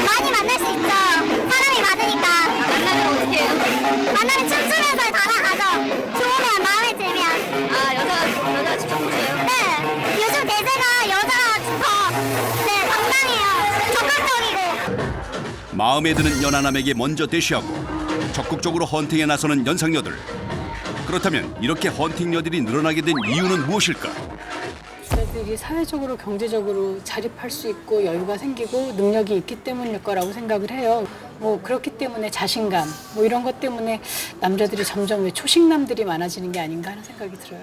많이 만날 수 있죠. 사람이 많으니까. 만나면 어떻게 해요? 만나면 춤추면서 다가가죠. 좋으면 마음에 들면. 여자 춤추세요? 네. 요즘 대세가 여자 춤퍼. 네, 당당해요. 적극적이고.
마음에 드는 연하남에게 먼저 대시하고 적극적으로 헌팅에 나서는 연상녀들. 그렇다면 이렇게 헌팅녀들이 늘어나게 된 이유는 무엇일까?
여자들이 사회적으로 경제적으로 자립할 수 있고 여유가 생기고 능력이 있기 때문일 거라고 생각을 해요. 뭐 그렇기 때문에 자신감 뭐 이런 것 때문에 남자들이 점점 왜 초식남들이 많아지는 게 아닌가 하는 생각이 들어요.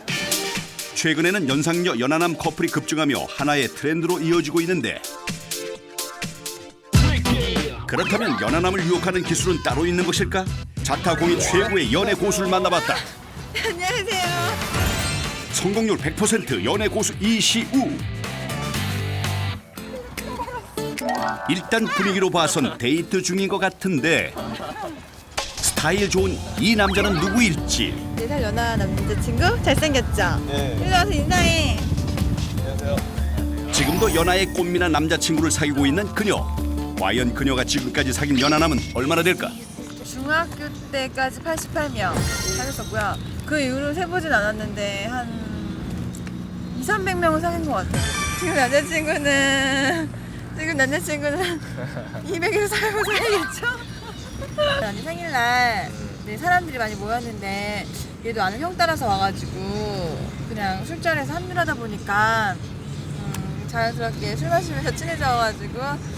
최근에는 연상녀 연하남 커플이 급증하며 하나의 트렌드로 이어지고 있는데 그렇다면 연하남을 유혹하는 기술은 따로 있는 것일까? 자타공인 최고의 연애 고수를 만나봤다.
안녕하세요.
성공률 100% 연애 고수 이시우. 일단 분위기로 봐선 데이트 중인 것 같은데 스타일 좋은 이 남자는 누구일지.
4살 연하 남자친구 잘생겼죠?
네.
일로 와서 인사해.
안녕하세요.
지금도 연하의 꽃미남 남자친구를 사귀고 있는 그녀. 과연 그녀가 지금까지 사귄 연하남은 얼마나 될까?
중학교 때까지 88명 사귀었었고요. 그 이후로 세보진 않았는데 한 200~300명은 사귄 것 같아요. 지금 남자친구는 200에서 300명 사귀겠죠? 아니 생일날 사람들이 많이 모였는데 얘도 아는 형 따라서 와가지고 그냥 술자리에서 합류를 하다 보니까 자연스럽게 술 마시면서 친해져가지고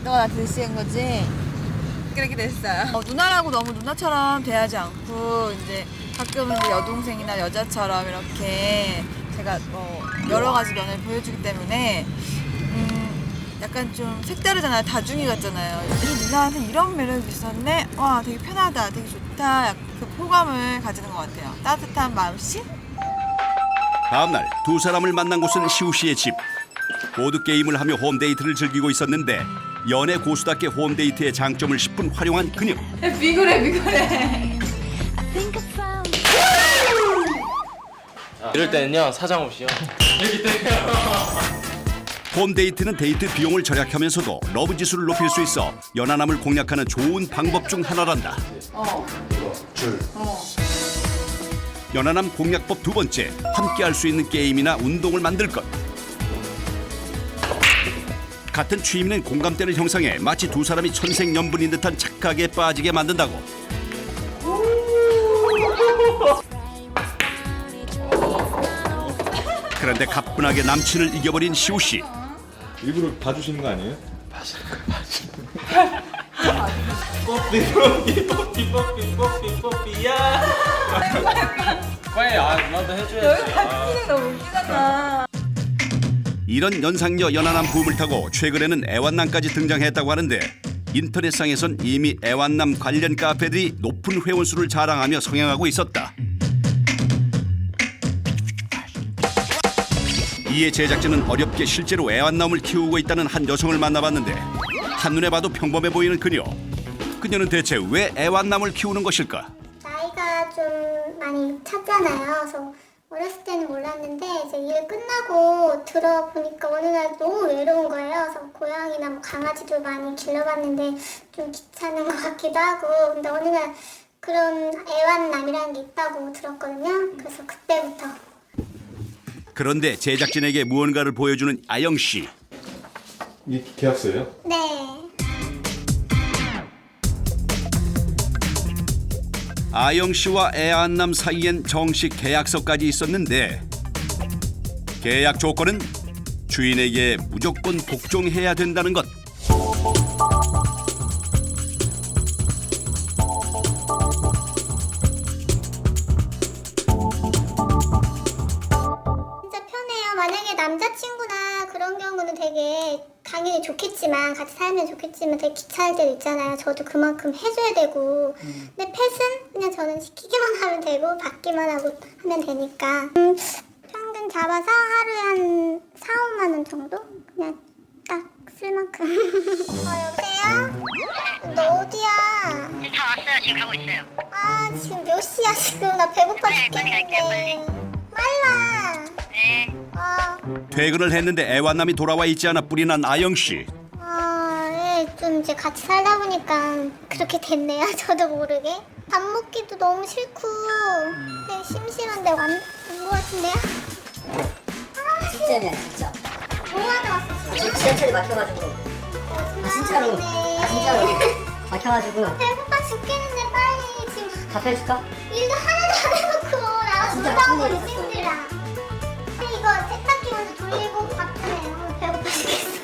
너가 나한테 대시한 거지? 그렇게 됐어요. 누나라고 너무 누나처럼 대하지 않고 이제 가끔은 여동생이나 여자처럼 이렇게 제가 여러 가지 면을 보여주기 때문에 약간 좀 색다르잖아요. 다중이 같잖아요. 이 누나한테 이런 매력이 있었네? 와 되게 편하다, 되게 좋다. 약간 그 호감을 가지는 것 같아요. 따뜻한 마음씨?
다음날 두 사람을 만난 곳은 시우 씨의 집. 보드게임을 하며 홈데이트를 즐기고 있었는데 연애 고수답게 홈데이트의 장점을 10분 활용한 그녀.
비굴해.
이럴 때는요 사장 없이요. 이렇게 돼요.
홈데이트는 데이트 비용을 절약하면서도 러브 지수를 높일 수 있어 연하남을 공략하는 좋은 방법 중 하나란다. 연하남 공략법 두 번째, 함께 할 수 있는 게임이나 운동을 만들 것. 같은 취미는 공감대를 형성해 마치 두 사람이 천생연분인 듯한 착각에 빠지게 만든다고. 그런데 가뿐하게 남친을 이겨버린 시우 씨.
일부러 봐주시는 거 아니에요?
뽀삐야. 빨리 누나도 해줘야지.
같이 너무 웃기잖아.
이런 연상녀 연하남 붐을 타고 최근에는 애완남까지 등장했다고 하는데 인터넷상에선 이미 애완남 관련 카페들이 높은 회원수를 자랑하며 성행하고 있었다. 이에 제작진은 어렵게 실제로 애완남을 키우고 있다는 한 여성을 만나봤는데 한눈에 봐도 평범해 보이는 그녀. 그녀는 대체 왜 애완남을 키우는 것일까?
나이가 좀 많이 찼잖아요. 그래서 어렸을 때는 몰랐는데 이제 일 끝나고 들어보니까 어느 날 너무 외로운 거예요. 그래서 고양이나 뭐 강아지도 많이 길러봤는데 좀 귀찮은 것 같기도 하고, 근데 어느 날 그런 애완남이라는 게 있다고 들었거든요. 그래서 그때부터.
그런데 제작진에게 무언가를 보여주는 아영 씨.
이게 계약서예요?
네.
아영 씨와 애완남 사이엔 정식 계약서까지 있었는데 계약 조건은 주인에게 무조건 복종해야 된다는 것.
진짜 편해요. 만약에 남자친구나 그런 경우는 되게 당연히 좋겠지만, 같이 살면 좋겠지만 되게 귀찮을 때도 있잖아요. 저도 그만큼 해줘야 되고. 근데 펫은 그냥 저는 시키기만 하면 되고 받기만 하고 하면 되니까 평균 잡아서 하루에 한 4~5만 원 정도? 그냥 딱 쓸 만큼. 여보세요? 너 어디야?
다 왔어요. 지금 가고 있어요.
아 지금 몇 시야 지금? 나 배고파 죽겠는데. 빨리 와.
네.
퇴근을 했는데 애완남이 돌아와 있지 않아 뿔이 난 아영 씨.
좀 이제 같이 살다 보니까 그렇게 됐네요. 저도 모르게. 밥 먹기도 너무 싫고 되게 심심한데 온 것 같은데요?
진짜냐 진짜.
뭐 하다 왔어 지금?
지하철에 막혀가지고. 진짜로. 진짜로. 막혀가지고.
배고파 죽겠는데 빨리 지금.
밥 해줄까?
일도 하나도 안 해놓고 나가서
진짜
놀다
무슨
오고
일 있었어?
힘들아. 이거 세탁기 먼저 돌리고 밥 좀 해요. 배고파 죽겠어.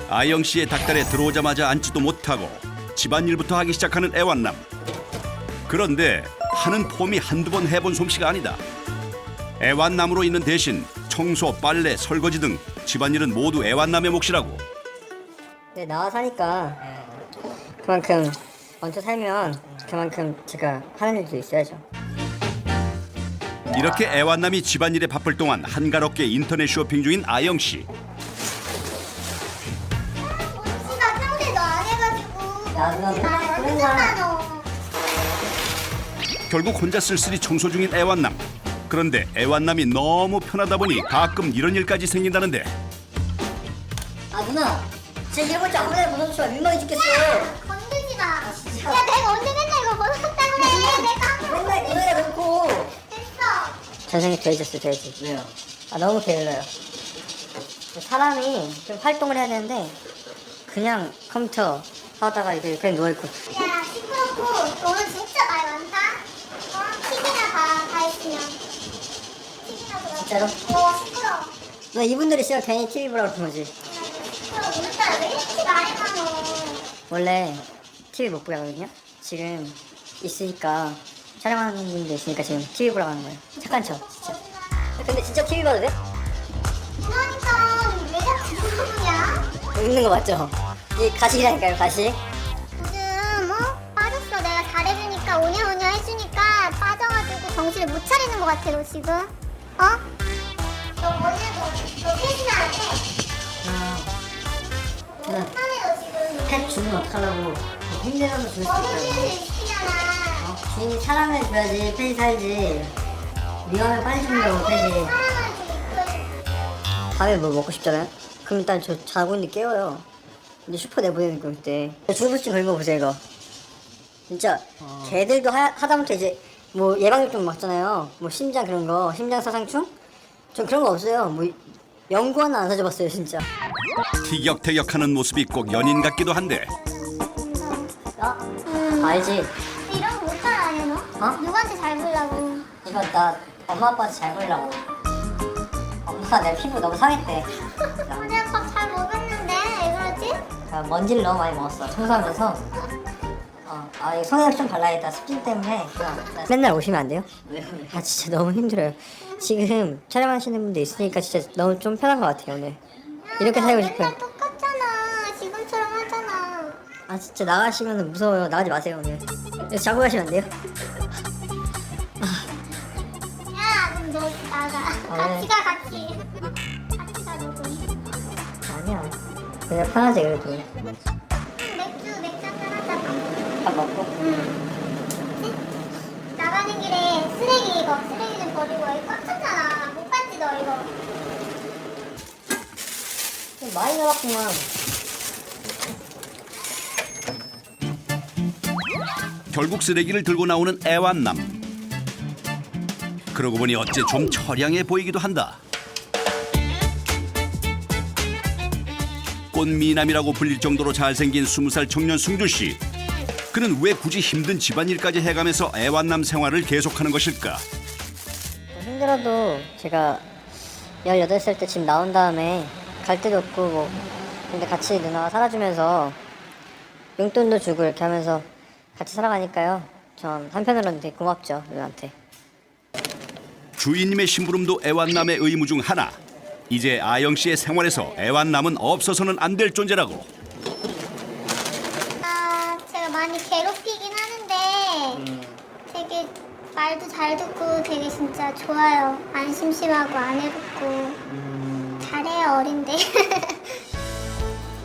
아영 씨의 닭달에 들어오자마자 앉지도 못하고 집안일부터 하기 시작하는 애완남. 그런데 하는 폼이 한두 번 해본 솜씨가 아니다. 애완남으로 있는 대신 청소, 빨래, 설거지 등 집안일은 모두 애완남의 몫이라고.
네, 나와 사니까 그만큼 얹혀 살면 그만큼 제가 하는 일도 있어야죠.
이렇게 애완남이 집안일에 바쁠 동안 한가롭게 인터넷 쇼핑 중인 아영 씨.
나 평소에 너 안 해가지고 나 엄청 많어.
결국 혼자 쓸쓸히 청소 중인 애완남. 그런데 애완남이 너무 편하다 보니 가끔 이런 일까지 생긴다는데.
아 누나, 제 일본자 아무데나 묻어놓지 민망해 죽겠어.
건들지 마. 야 내가 언제 맨날 이거 벗었다고 그래. 내가
맨날 이거에 놓고.
됐어.
전생에 돼지였어요, 돼지. 왜요? 아 너무 게을러요. 사람이 좀 활동을 해야 되는데 그냥 컴퓨터 하다가 이제 그냥 누워있고.
야 시끄럽고 오늘 진짜 말 많다. TV나 다 있으면.
진짜로?
시끄러워.
너 이분들이 진짜 괜히 TV 보라고 그런 거지.
시끄러워. 오늘따라 왜 이렇게 말이 많어.
원래 TV 못 보게 하거든요. 지금 있으니까 촬영하는 분도 있으니까 지금 TV 보라고 하는 거예요. 착한 척 진짜. 근데 진짜 TV 봐도 돼?
그러니까 왜 자꾸 그러냐?
웃는 거 맞죠? 이 가식이라니까요, 가식.
요즘 빠졌어. 내가 잘해주니까 오냐오냐 해주니까 빠져가지고 정신을 못 차리는 것 같아. 너 지금 너 오늘도 너 회식 안 해? 못하네 너 지금.
펫 주면 어떡하려고. 힘들어서 줄 수
어린이를
있다고.
시키잖아.
주인이 사랑을 줘야지 펫이 살지. 미워하면 빨리 죽는다고 펫이. 밤에 뭐 먹고 싶잖아요? 그럼 일단 저 자고 있는데 깨워요. 근데 슈퍼 내보내는 거 그때. 주부증 걸린 거 보세요 이거. 진짜 개들도 하다못해 이제 뭐 예방접종 맞잖아요. 뭐 심장 그런 거, 심장 사상충? 전 그런 거 없어요. 뭐 연고 하나 안 사줘봤어요 진짜.
티격태격하는 모습이 꼭 연인 같기도 한데.
알지?
이런 거 못하나 너? 누구한테 잘 보려고?
이거 나 엄마 아빠한테 잘 보이려고. 엄마가 내 피부 너무 상했대.
내가 밥 잘 먹었는데 왜 그러지?
먼지를 너무 많이 먹었어. 청소하면서. 이 손에 좀 발라야겠다. 습진 때문에. 맨날 오시면 안 돼요? 왜요? 아 진짜 너무 힘들어요. 지금 촬영하시는 분들 있으니까 진짜 너무 좀 편한 것 같아요 오늘. 이렇게 살고 싶어요.
똑같잖아. 지금처럼 하잖아.
아 진짜 나가시면 무서워요. 나가지 마세요 오늘. 여기서 자고 가시면 안 돼요?
야 그럼 너 나가. 같이 가 같이. 같이 가 너도.
아니야. 그냥 편하지 그래도.
맥주 한잔 하자.
밥 먹고?
나가는 길에 쓰레기 좀 버리고 여기 꽉 찼잖아. 못 봤지 너 이거.
좀 많이 나갔구만.
결국 쓰레기를 들고 나오는 애완남. 그러고 보니 어째 좀 처량해 보이기도 한다. 꽃미남이라고 불릴 정도로 잘생긴 20살 청년 승준 씨. 그는 왜 굳이 힘든 집안일까지 해가면서 애완남 생활을 계속하는 것일까?
힘들어도 제가 18살 때 집 나온 다음에 갈 데도 없고 뭐 근데 같이 누나가 살아주면서 용돈도 주고 이렇게 하면서 같이 살아가니까요. 전 한편으로는 되게 고맙죠 누나한테.
주인님의 심부름도 애완남의 의무 중 하나. 이제 아영 씨의 생활에서 애완남은 없어서는 안 될 존재라고.
제가 많이 괴롭히긴 하는데 되게 말도 잘 듣고 되게 진짜 좋아요. 안 심심하고 안 해롭고 잘해요 어린데.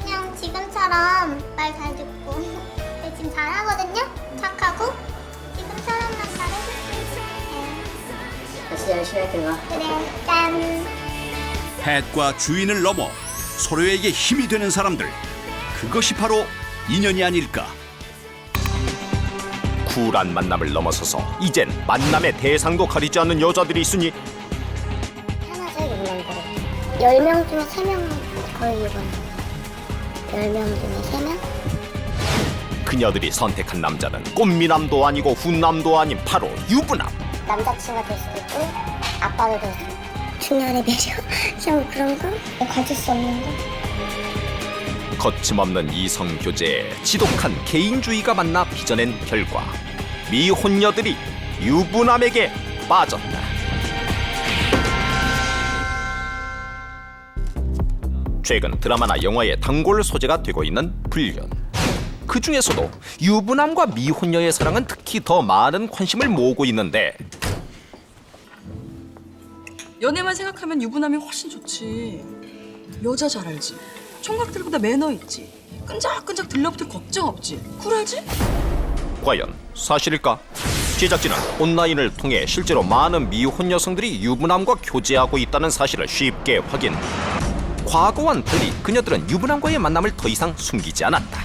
그냥 지금처럼 말 잘 듣고 지금 잘하거든요. 착하고 지금처럼만 잘해줬으면 좋겠어요.
진짜 열심히 할게 누나.
그래 짠.
펫과 주인을 넘어 서로에게 힘이 되는 사람들. 그것이 바로 인연이 아닐까.
쿨한 만남을 넘어서서 이젠 만남의 대상도 가리지 않는 여자들이 있으니
편하게 놀란다. 10명 중에 3명은 거의 이번 10명 중에 3명?
그녀들이 선택한 남자는 꽃미남도 아니고 훈남도 아닌 바로 유부남.
남자친구가 될 수도 있고 아빠가 될 수도 있고 중년의 매력? 그냥 그런 거? 가질 수 없는 거?
거침없는 이성 교제에 지독한 개인주의가 만나 빚어낸 결과 미혼녀들이 유부남에게 빠졌다. 최근 드라마나 영화의 단골 소재가 되고 있는 불륜. 그 중에서도 유부남과 미혼녀의 사랑은 특히 더 많은 관심을 모으고 있는데
연애만 생각하면 유부남이 훨씬 좋지. 여자 잘 알지. 총각들보다 매너 있지. 끈적끈적 들러붙을 걱정 없지. 쿨하지?
과연 사실일까? 제작진은 온라인을 통해 실제로 많은 미혼 여성들이 유부남과 교제하고 있다는 사실을 쉽게 확인. 과거와는 달리 그녀들은 유부남과의 만남을 더 이상 숨기지 않았다.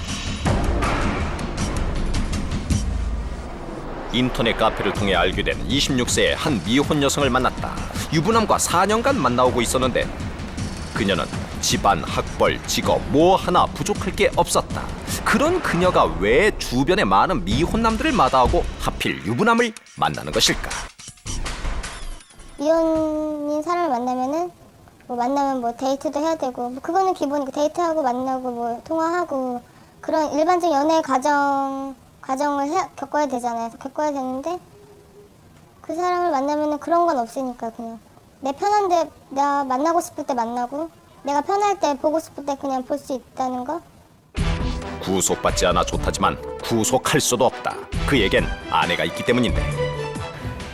인터넷 카페를 통해 알게 된 26세의 한 미혼 여성을 만났다. 유부남과 4년간 만나오고 있었는데 그녀는 집안, 학벌, 직업 뭐 하나 부족할 게 없었다. 그런 그녀가 왜 주변의 많은 미혼남들을 마다하고 하필 유부남을 만나는 것일까?
미혼인 사람을 만나면은 만나면 데이트도 해야 되고 그거는 기본이고 데이트하고 만나고 통화하고 그런 일반적인 연애 과정을 겪어야 되잖아요. 겪어야 되는데 그 사람을 만나면은 그런 건 없으니까 그냥 내 편한데 내가 만나고 싶을 때 만나고 내가 편할 때 보고 싶을 때 그냥 볼 수 있다는 거.
구속받지 않아 좋다지만 구속할 수도 없다. 그에겐 아내가 있기 때문인데.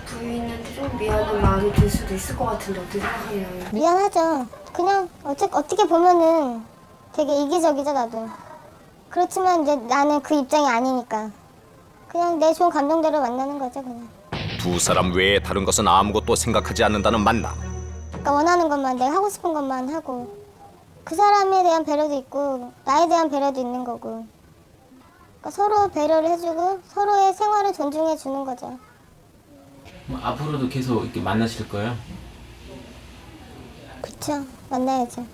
부인한테 좀 미안한 마음이 들 수도 있을 것 같은데 어떻게 생각해요?
미안하죠. 그냥 어떻게 보면은 되게 이기적이죠 나도. 그렇지만 이제 나는 그 입장이 아니니까 그냥 내 좋은 감정대로 만나는 거죠 그냥.
두 사람 외에 다른 것은 아무것도 생각하지 않는다는 만남.
그러니까 원하는 것만 내가 하고 싶은 것만 하고 그 사람에 대한 배려도 있고 나에 대한 배려도 있는 거고 그러니까 서로 배려를 해주고 서로의 생활을 존중해 주는 거죠.
앞으로도 계속 이렇게 만나실 거예요?
그쵸, 만나야죠.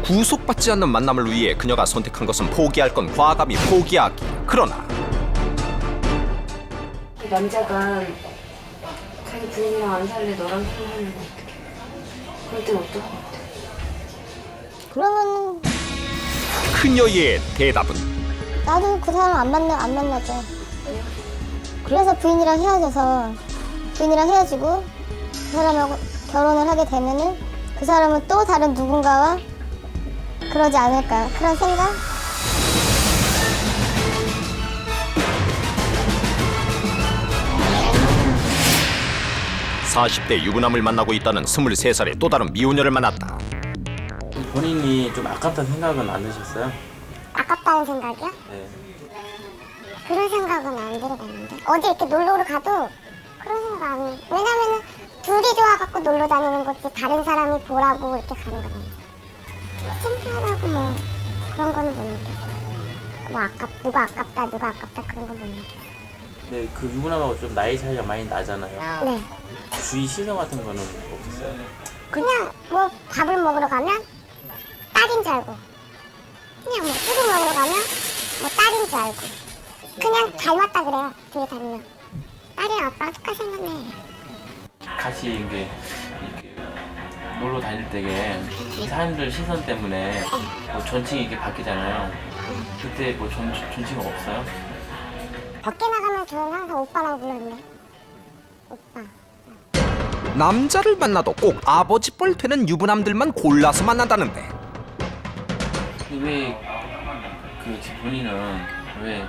구속받지 않는 만남을 위해 그녀가 선택한 것은 포기할 건 과감히 포기하기. 그러나
남자가 자기 부인이랑 안 살래 너랑 결혼하면 어떡해? 그럴 땐 어떨 것 같아?
그러면
그녀의 대답은
나도 그 사람 안 만나죠. 그래서 부인이랑 헤어지고 그 사람하고 결혼을 하게 되면은 그 사람은 또 다른 누군가와 그러지 않을까 그런 생각?
(40대) 유부남을 만나고 있다는 23살의 또 다른 미혼녀를 만났다.
본인이 좀 아깝다는 생각은 안 드셨어요?
아깝다는 생각이요?
네.
그런 생각은 안 들어봤는데 어디 이렇게 놀러를 가도 그런 생각 안 해요. 왜냐면은 둘이 좋아갖고 놀러 다니는 거지 다른 사람이 보라고 이렇게 가는 건 아니죠. 칭찬하고 그런 거는 못 느꼈어요. 누가 아깝다 그런 건 못 느꼈어요.
네, 그 유부남하고 좀 나이 차이가 많이 나잖아요.
네.
주위 시선 같은 거는 없었어요?
그냥 밥을 먹으러 가면 딸인 줄 알고 그냥 술을 먹으러 가면 딸인 줄 알고 그냥 닮았다 그래요. 둘이 닮으면 딸이랑 아빠랑 똑같이 생겼네.
같이 이렇게 놀러 다닐 때에 사람들 시선 때문에 존칭이 이렇게 바뀌잖아요. 그때 존칭 없어요?
밖에 나가면 저는 항상 오빠라고 불렀는데 오빠.
남자를 만나도 꼭 아버지 뻘 되는 유부남들만 골라서 만난다는데
왜 본인은 왜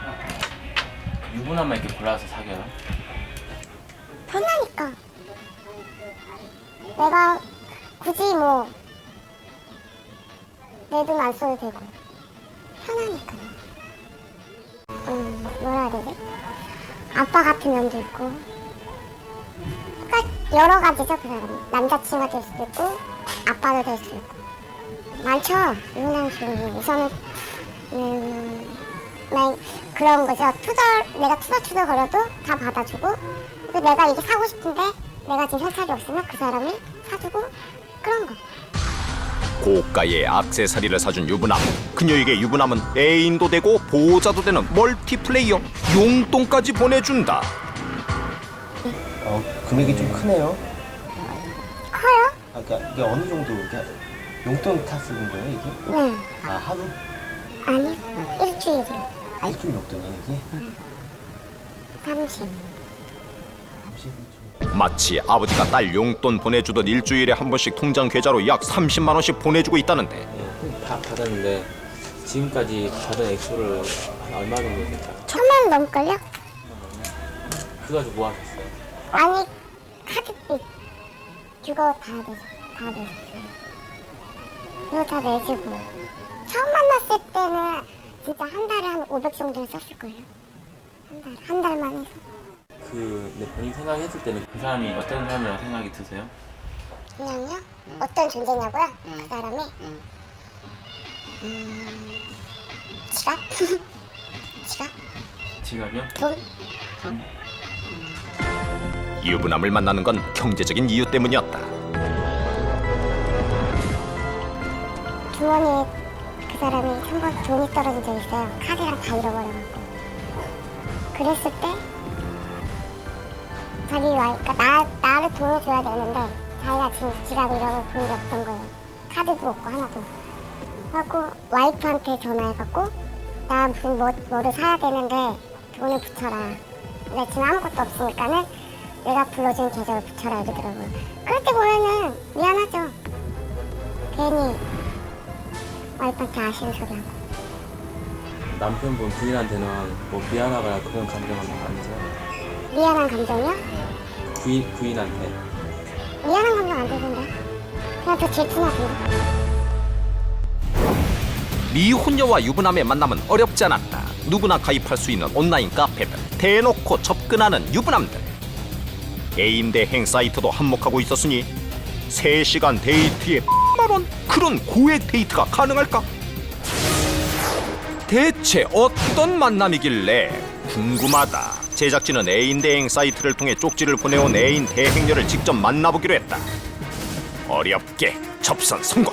유부남만 이렇게 골라서 사귀어요?
편하니까. 내가 굳이 내 돈 안 써도 되고 편하니까. 뭐라 해야 되지? 아빠 같은 면도 있고 그러니까 여러 가지죠 그 사람은. 남자친구가 될 수도 있고 아빠도 될 수도 있고 많죠. 유부남 중에 우선은 그런 거죠. 내가 투덜투덜 거려도 다 받아주고 내가 이게 사고 싶은데 내가 지금 현찰이 없으면 그 사람이 사주고 그런 거.
고가의 액세서리를 사준 유부남. 그녀에게 유부남은 애인도 되고 보호자도 되는 멀티플레이어 용돈까지 보내준다.
금액이 좀 크네요.
커요?
그러니까 이게 어느 정도 이게 용돈 타 쓰는 거예요 이게?
네.
하루?
아니, 일주일이요.
일주일 용돈이에요 이게?
30.
30일
마치 아버지가 딸 용돈 보내주던 일주일에 한 번씩 통장 계좌로 약 30만 원씩 보내주고 있다는데
받았는데 지금까지 받은 액수를 얼마 정도 될까요?
1,000만 원 넘을걸요?
그거 가지고 뭐 하셨어요?
아니 카드비 그거 다 내죠. 다 내죠. 그거 다 내시고 처음 만났을 때는 진짜 한 달에 한 500 정도는 썼을 거예요. 한 달만 해서.
근데 본인 생각했을 때는 그 사람이 어떤 사람이라고 생각이 드세요?
그냥요? 어떤 존재냐고요? 그 사람이? 지갑? 지갑?
지갑이요?
돈?
유부남을 만나는 건 경제적인 이유 때문이었다.
주머니에 그 사람이 한번 돈이 떨어진 적 있어요. 카드랑 다 잃어버려갖고. 그랬을 때 자기 그러니까 나를 돈을 줘야 되는데 자기가 지금 지갑 잃어버려 돈이 없던 거예요. 카드도 없고 하나도. 그래갖고 와이프한테 전화해갖고 나 무슨 뭐를 사야 되는데 돈을 붙여라. 근데 지금 아무것도 없으니까는 내가 불러준 계좌를 붙여라 이러더라고요. 그럴 때 보면은 미안하죠. 괜히 와이프한테 아쉬운 소리 하고.
남편분 부인한테는 뭐 미안하거나 그런 감정은 아니세요?
미안한 감정이요?
부인한테
미안한 감정 안 들던데. 그냥 더 질투나던데.
미혼녀와 유부남의 만남은 어렵지 않았다. 누구나 가입할 수 있는 온라인 카페들, 대놓고 접근하는 유부남들. 애인 대행 사이트도 한몫하고 있었으니 3시간 데이트에 10,000원? 그런 고액 데이트가 가능할까? 대체 어떤 만남이길래 궁금하다. 제작진은 애인 대행 사이트를 통해 쪽지를 보내온 애인 대행녀를 직접 만나보기로 했다. 어렵게 접선 성공.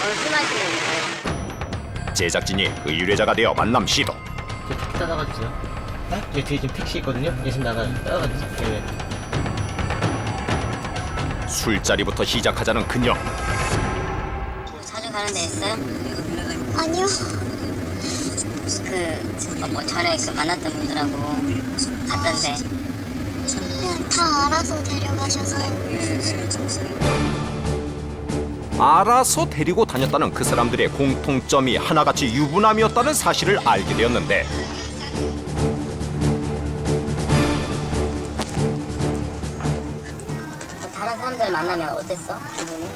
오늘 술 마시는 거예요?
제작진이 의뢰자가 되어 만남 시도.
택시 따라가 주세요. 네? 여기 뒤에 지금 택시 있거든요. 예심 따라가 주세요. 네.
술자리부터 시작하자는 그녀.
자주 가는 데 있어요?
아니요.
뭐 전에 만났던 분들하고 갔던데.
그냥 다 알아서 데려가셔서요.
알아서 데리고 다녔다는 그 사람들의 공통점이 하나같이 유부남이었다는 사실을 알게 되었는데
다른 사람들 만나면 어땠어? 기분이?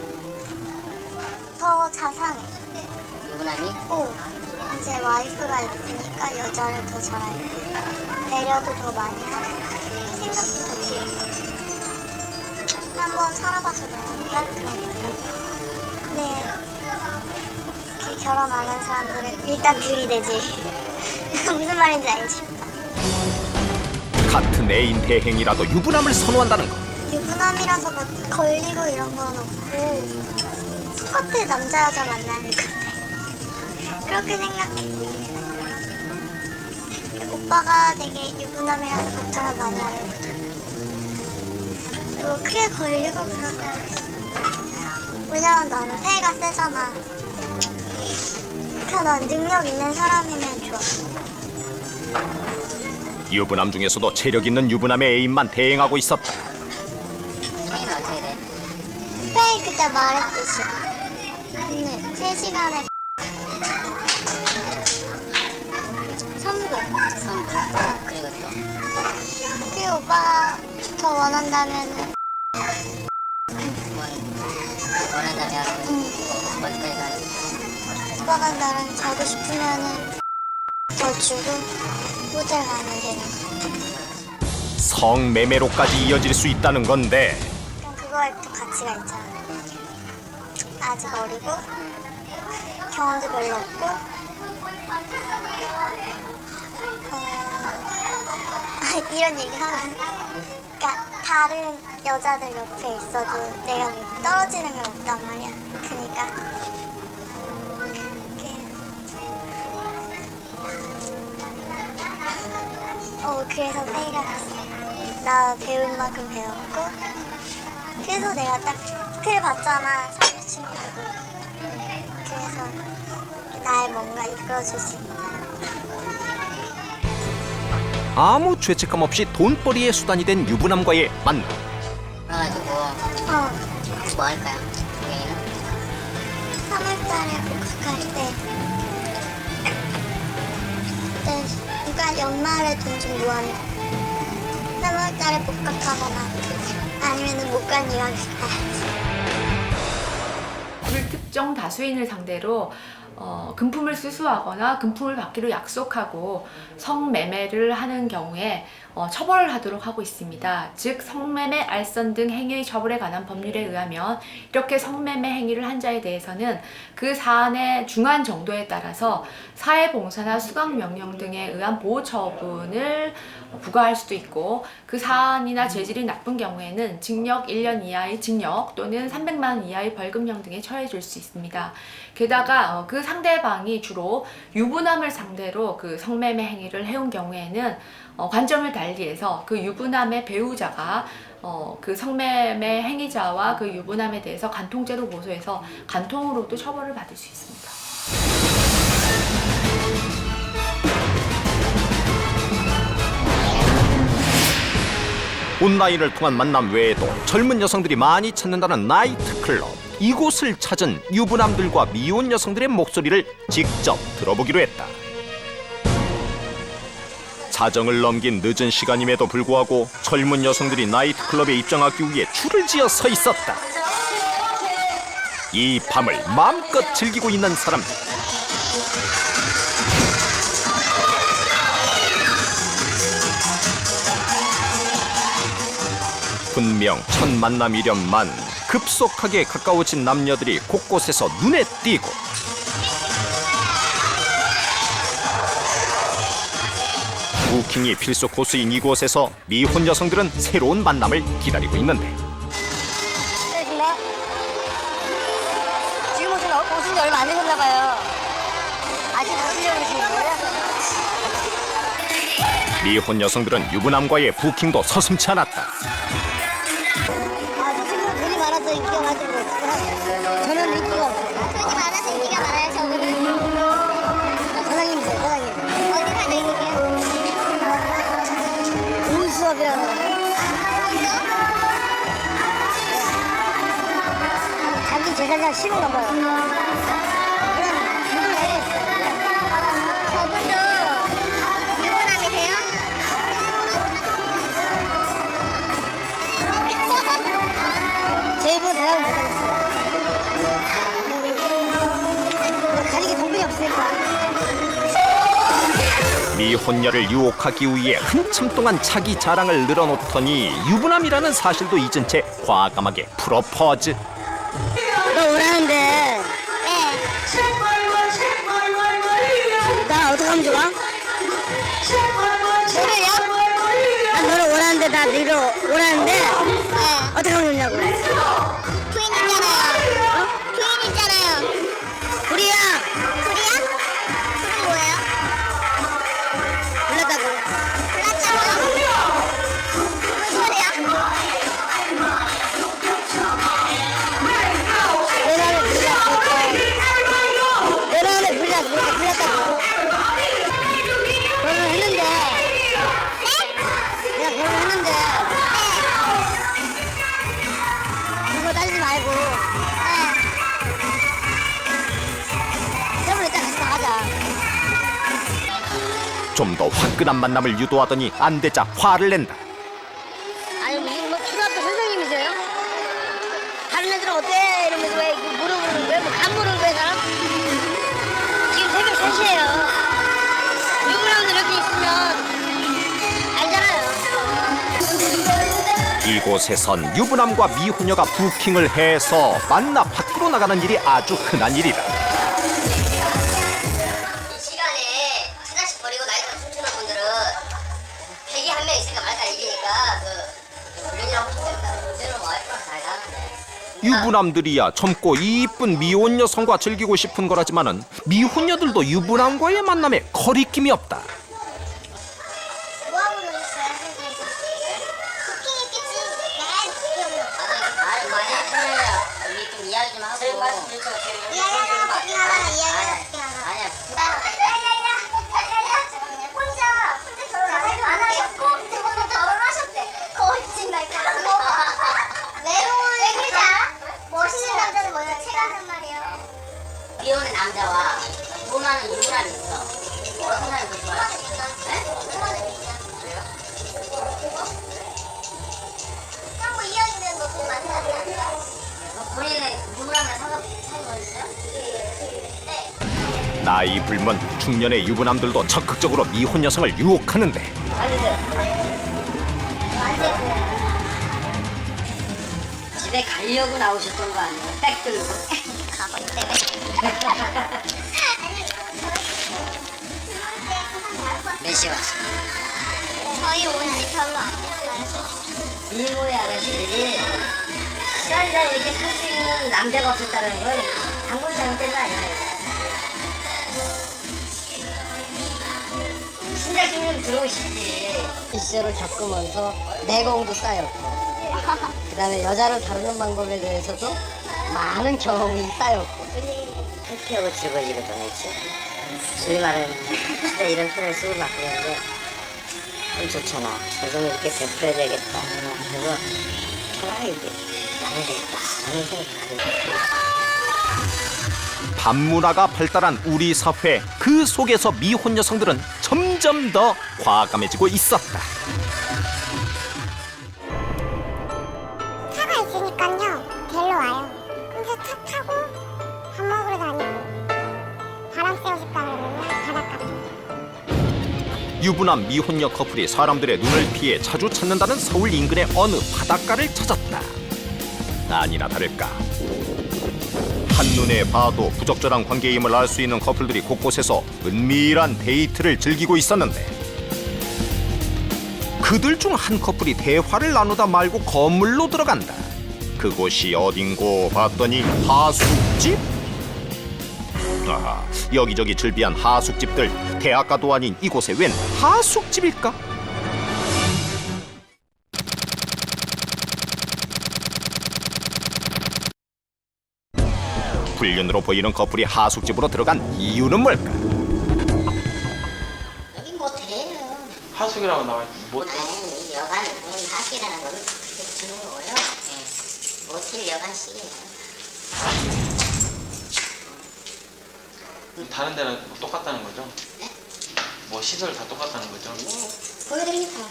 더 자상해.
유부남이?
이제 와이프가 있으니까 여자를 더 잘 알고 배려도 더 많이 하고 생각도 더 길고. 한번 살아봐서 너무 따뜻하고. 네. 이렇게 결혼 안 한 사람들은 일단 들이대지. 무슨 말인지 알지?
같은 애인 대행이라도 유부남을 선호한다는 것.
유부남이라서 뭐 걸리고 이런 건 없고 똑같아. 남자 여자 만나는 건데 그렇게 생각해. 오빠가 되게 유부남이라서 걱정을 많이 하거든. 그리고 크게 걸리고 그런 거 없어. 왜냐면 나는 폐가 세잖아. 그러니까 난 능력 있는 사람이면 좋아.
유부남 중에서도 체력 있는 유부남의 애인만 대행하고 있었다.
생일은 어떻게 돼?
폐 그때 말했듯이 오늘 3시간에 선물.
그리고 또?
그리고 오빠가 더 원한다면은
원한다면 어디까지 가요?
오빠가 나랑 자고 싶으면은 더 주고 호텔 가면 되는 거.
성매매로까지 이어질 수 있다는 건데
그럼 그거에 또 가치가 있잖아. 아직 어리고 경험도 별로 없고 이런 얘기 하면 그러니까 다른 여자들 옆에 있어도 내가 뭐 떨어지는 건 없단 말이야. 그러니까 그래서 페이가 갔어. 나 배울 만큼 배웠고 그래서 내가 딱 스킬 봤잖아. 사주 친구도. 그래서 날 뭔가 이끌어줄 수 있는 사람.
아무 죄책감 없이 돈벌이의 수단이 된 유부남과의 만남.
그래가지고 뭐 할까요? 여기는
3월달에 복학할 때 그러니까 연말에 돈 좀 모아놔. 3월달에 복학하거나 아니면 못 간 유학을 가야지.
불특정 다수인을 상대로 금품을 수수하거나 금품을 받기로 약속하고 성매매를 하는 경우에 처벌을 하도록 하고 있습니다. 즉 성매매, 알선 등 행위의 처벌에 관한 법률에 의하면 이렇게 성매매 행위를 한 자에 대해서는 그 사안의 중한 정도에 따라서 사회봉사나 수강명령 등에 의한 보호 처분을 부과할 수도 있고, 그 사안이나 죄질이 나쁜 경우에는 징역 1년 이하의 징역 또는 300만 원 이하의 벌금형 등에 처해 줄 수 있습니다. 게다가 그 상대방이 주로 유부남을 상대로 그 성매매 행위를 해온 경우에는 관점을 달리해서 그 유부남의 배우자가 그 성매매 행위자와 그 유부남에 대해서 간통죄로 고소해서 간통으로도 처벌을 받을 수 있습니다.
온라인을 통한 만남 외에도 젊은 여성들이 많이 찾는다는 나이트클럽. 이곳을 찾은 유부남들과 미혼 여성들의 목소리를 직접 들어보기로 했다. 자정을 넘긴 늦은 시간임에도 불구하고 젊은 여성들이 나이트클럽에 입장하기 위해 줄을 지어 서 있었다. 이 밤을 마음껏 즐기고 있는 사람들. 분명 첫 만남이련만 급속하게 가까워진 남녀들이 곳곳에서 눈에 띄고, 부킹이 필수 코스인 이곳에서 미혼 여성들은 새로운 만남을 기다리고 있는데,
지금 오신 지 얼마 안 되셨나 봐요. 아직 오시려고 오신 거예요?
미혼 여성들은 유부남과의 부킹도 서슴지 않았다.
돈이 많아서 인기가 많은 거 저는 인기가 없어요.
돈이 많아서 인기가 많아요, 저분은.
사장님이세요, 사장님.
어디 사장님이에요?
좋은 수업이라는 거. 자기 재산량 10억 넘어요. 그럼 누굴 해야겠어요.
저분도 유부남이세요?
제 입으로 대답을 못하겠어요. 가족이 돈이 없으니까.
미혼녀를 유혹하기 위해 한참 동안 자기 자랑을 늘어놓더니 유부남이라는 사실도 잊은 채 과감하게 프로포즈.
너 오라는데. 나 어떻게 하면 좋아? 그래요? 난 너를 오라는데 나 너를 오라는데 어떻게 하면 좋냐고.
부인 있잖아요. 부인 있잖아요.
우리야.
불이야? 불은 뭐예요?
불렀다고.
불났다고요? 무슨 소리야?
내 마음에 불났다고. 결혼을 했는데. 내가 결혼을 했는데. 그거 따지지 말고. 저번에 딱 같이 나가자.
좀 더 화끈한 만남을 유도하더니 안 되자 화를 낸다.
아니 무슨 뭐 초등학교 선생님이세요? 다른 애들은 어때? 이러면서 왜 물어보는 거예요? 안 물어보는 거예요, 사람? 지금 새벽 3시예요. 유부남들 이렇게 있으면 알잖아요.
이곳에선 유부남과 미혼녀가 부킹을 해서 만나 밖으로 나가는 일이 아주 흔한 일이다.
이 시간에 하나씩 버리고 나이가 춤추는 분들은 백이 한 명 있으니까 말까 이기니까 그 불륜이라고 보면 됩니다. 문제는 와이프랑 잘 가는데.
유부남들이야 젊고 이쁜 미혼 여성과 즐기고 싶은 거라지만은 미혼녀들도 유부남과의 만남에 거리낌이 없다.
뭐하고 노셨어요, 선생님? 쿠킹 했겠지?
말 많이 하시네요. 우리 좀 이야기 좀 하고.
이야기하다가 쿠킹하다가 이야기하다가 쿠킹하다가.
아니야 좋아하는 유부남이 있어. 어떤 사람이 더 좋아해? 네? 그래요? 뭐 이야기는 뭐 좀 많이 하지 않나? 본인은 유부남이랑 사귀고 있어요? 네.
나이 불문 중년의 유부남들도 적극적으로 미혼 여성을 유혹하는데
집에 가려고 나오셨던 거 아니에요? 백 들고. 가방 때문에. 몇 시에 왔어요? 저희 온 지 별로 안 됐어요. 미모의 아가씨들이 쌀쌀 이렇게 살 수 있는 남자가 없었다는 건 단골 잘못된 거 아니에요? 신작님은 들어오시지. 이슈를 겪으면서 내공도 쌓였고 그 다음에 여자를 다루는 방법에 대해서도 많은 경험이 쌓였고 행복하고 즐거워지거든요. 소위 말하는 진짜 이런 표현을 쓰고 바꾸는데 좀 좋잖아. 좀 이렇게 베풀어야 되겠다. 그래서 편하게 이렇게 나눠야 되겠다 하는 생각이 들어요.
반문화가 발달한 우리 사회, 그 속에서 미혼 여성들은 점점 더 과감해지고 있었다.
차가 있으니까요. 데리러 와요. 그래서 차 타고 밥 먹으러 다니고 바람 쐬고 싶다 그러면 바닷가.
유부남 미혼녀 커플이 사람들의 눈을 피해 자주 찾는다는 서울 인근의 어느 바닷가를 찾았다. 아니나 다를까 한눈에 봐도 부적절한 관계임을 알 수 있는 커플들이 곳곳에서 은밀한 데이트를 즐기고 있었는데 그들 중 한 커플이 대화를 나누다 말고 건물로 들어간다. 그곳이 어딘고 봤더니 하숙집? 아, 여기저기 즐비한 하숙집들. 대학가도 아닌 이곳에 웬 하숙집일까? 불륜으로 보이는 커플이 하숙집으로 들어간 이유는 뭘까?
여기 모텔이에요.
하숙이라고 나와 있는
아니 여관 하숙이라는 거를 그렇게 주는 거고요. 네. 모텔 여관식이에요.
다른 데는 똑같다는 거죠? 네? 뭐 시설 다 똑같다는 거죠?
네. 보여드리니까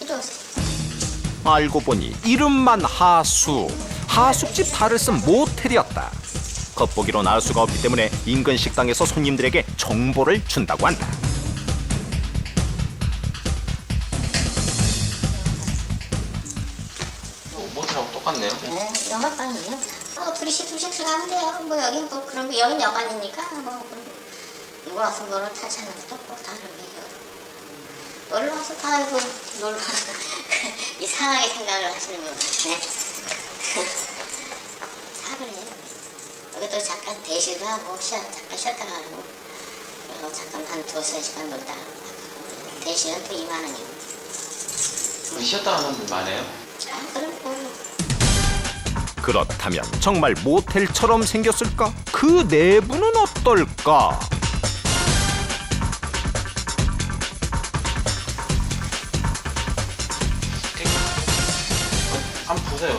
이쪽으로.
알고 보니 이름만 하수, 하숙집 달을 쓴 모텔이었다. 겉보기로는 알 수가 없기 때문에 인근 식당에서 손님들에게 정보를 준다고 한다.
모텔하고 똑같네요?
네, 영화관이요. 둘이 시술식술 하면 돼요. 뭐 여긴 뭐 그런 거 여긴 여관이니까 뭐 누가 와서 뭐를 타지 않는 것도 없고 다 그런 얘기요. 놀러 와서 다 이거 놀러 와서 이상하게 생각을 하시는 것 같네. 다 그래요. 여기도 잠깐 대시도 하고 잠깐 쉬었다 가고 그리고 잠깐 한 2-3시간 놀다 가고 대시는 또 2만 원이고.
쉬었다 가는 분들 많아요?
아, 그럼 뭐.
그렇다면 정말 모텔처럼 생겼을까? 그 내부는 어떨까?
한번 보세요.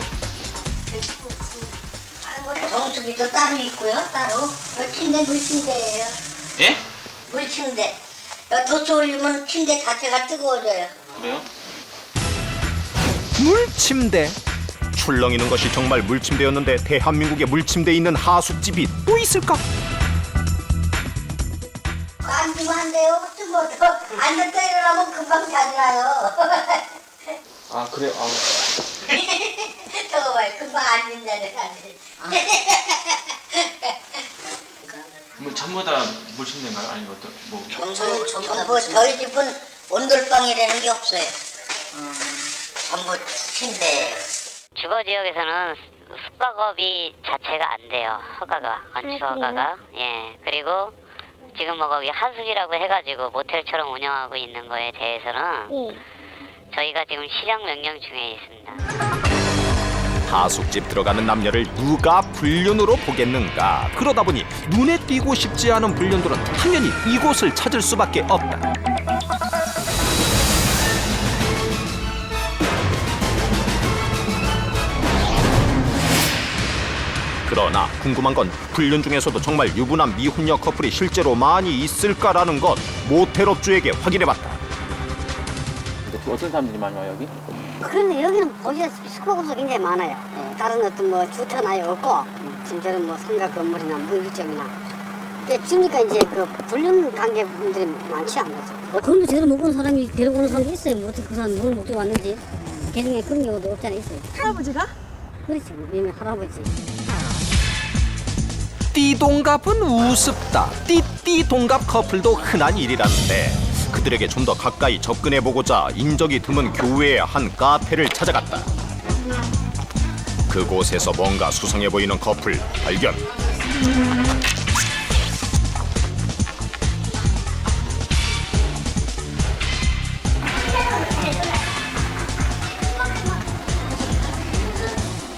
정수기도 따로 있고요. 따로 침대 물침대예요.
예?
물침대. 도수 올리면 침대 자체가 뜨거워져요.
그래요?
물침대? 출렁이는 것이 정말 물침대였는데 대한민국에 물침대 있는 하숙집이 또 있을까?
앉으면 안 돼요. 뭐 앉았다 일어나면 금방 자기나요.
아 그래요? 아.
저거 봐요. 금방 앉는다는
뭐 전부 다 물침대인가요? 아니면 어떤 뭐?
전부 저희 집은 온돌방이라는 게 없어요. 전부 침대예요.
주거 지역에서는 숙박업이 자체가 안 돼요. 허가가, 건축 허가가. 예. 그리고 지금 뭐 거기 하숙이라고 해가지고 모텔처럼 운영하고 있는 거에 대해서는 저희가 지금 실형 명령 중에 있습니다.
하숙집 들어가는 남녀를 누가 불륜으로 보겠는가? 그러다 보니 눈에 띄고 싶지 않은 불륜들은 당연히 이곳을 찾을 수밖에 없다. 그러나 궁금한 건 불륜 중에서도 정말 유부남 미혼녀 커플이 실제로 많이 있을까라는 것 모텔업주에게 확인해봤다.
어떤 사람들이 많이 와요 여기?
그런데 여기는 보시다시피 스코어가 굉장히 많아요. 다른 어떤 뭐 주터나 없고 지금 저런 뭐 상가 건물이나 문유점이나 지금니까 이제 그 불륜 관계 분들이 많지 않아서. 그런 거 제대로 못 본 사람이 데리고 오는 사람도 있어요. 뭐 어떻게 그 사람 뭘 먹고 왔는지. 개중에 그런 경우도 없지 않아 있어요.
할아버지가?
그렇죠. 왜냐면 할아버지.
띠동갑은 우습다. 띠띠동갑 커플도 흔한 일이라는데 그들에게 좀 더 가까이 접근해보고자 인적이 드문 교외의 한 카페를 찾아갔다. 그곳에서 뭔가 수상해 보이는 커플 발견.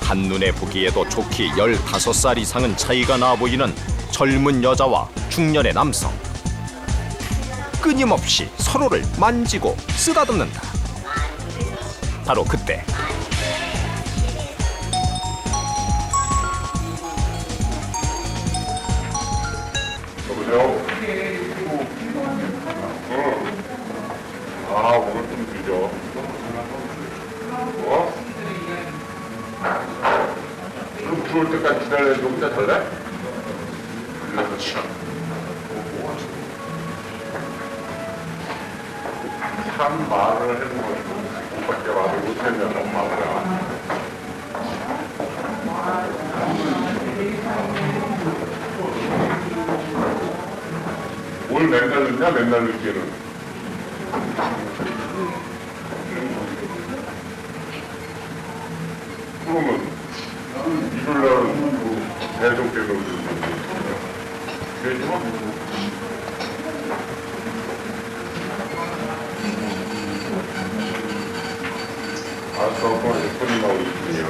한눈에 보기에도 좋기 15살 이상은 차이가 나 보이는 젊은 여자와 중년의 남성. 끊임없이 서로를 만지고 쓰다듬는다. 바로 그때
여보세요? 아, 오늘 좀 늦어. 뭐? 그럼 들어올 때까지 기다려야지. 혼자 잘래? 그래서 참 말을 해보고 오빠께 말을 못했냐, 엄마가. 뭘 맨날 늦냐, 맨날 늦게는. 그러면 일요일날은 배송 때문에 되지 마. 알았어, 그럼 손님 나오고 있으니까.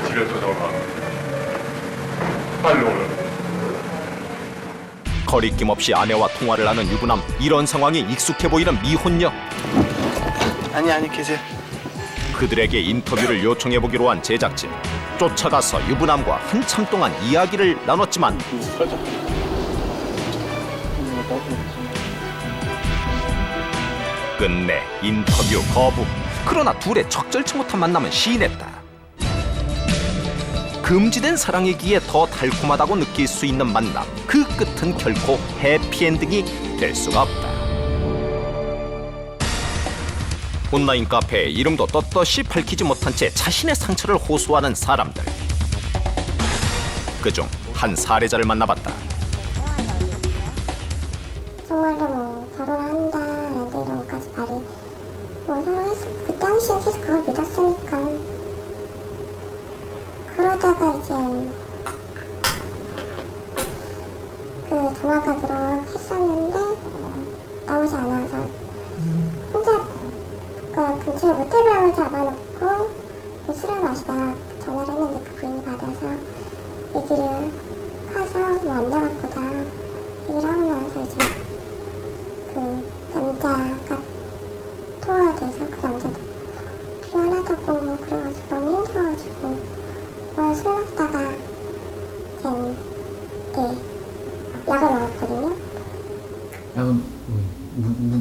집에서 전화. 빨리 오라.
거리낌 없이 아내와 통화를 하는 유부남. 이런 상황이 익숙해 보이는 미혼녀.
아니 계세요.
그들에게 인터뷰를 요청해보기로 한 제작진. 쫓아가서 유부남과 한참 동안 이야기를 나눴지만 끝내 인터뷰 거부. 그러나 둘의 적절치 못한 만남은 시인했다. 금지된 사랑이기에 더 달콤하다고 느낄 수 있는 만남. 그 끝은 결코 해피엔딩이 될 수가 없다. 온라인 카페에 이름도 떳떳이 밝히지 못한 채 자신의 상처를 호소하는 사람들. 그중 한 사례자를 만나봤다.
정말로 뭐 결혼한다라는 이런까지 말이 뭐 서로 그 당시에 계속 그걸 믿었으니까 그러다가 이제 그 종합하기로 했었는데 나오지 않아서 혼자 그 근처에 모텔방을 잡아놓고 그 술을 마시다가 전화를 했는데 그 부인이 받아서 얘기를 가서 뭐 안 나갈 거다 얘기를 하고 나서 이제 그 남자가 통화돼서 그 남자도 미안하다고 뭐 그래가지고 너무 힘들어가지고 뭐 술 먹다가 이제 약을 먹었거든요.
약은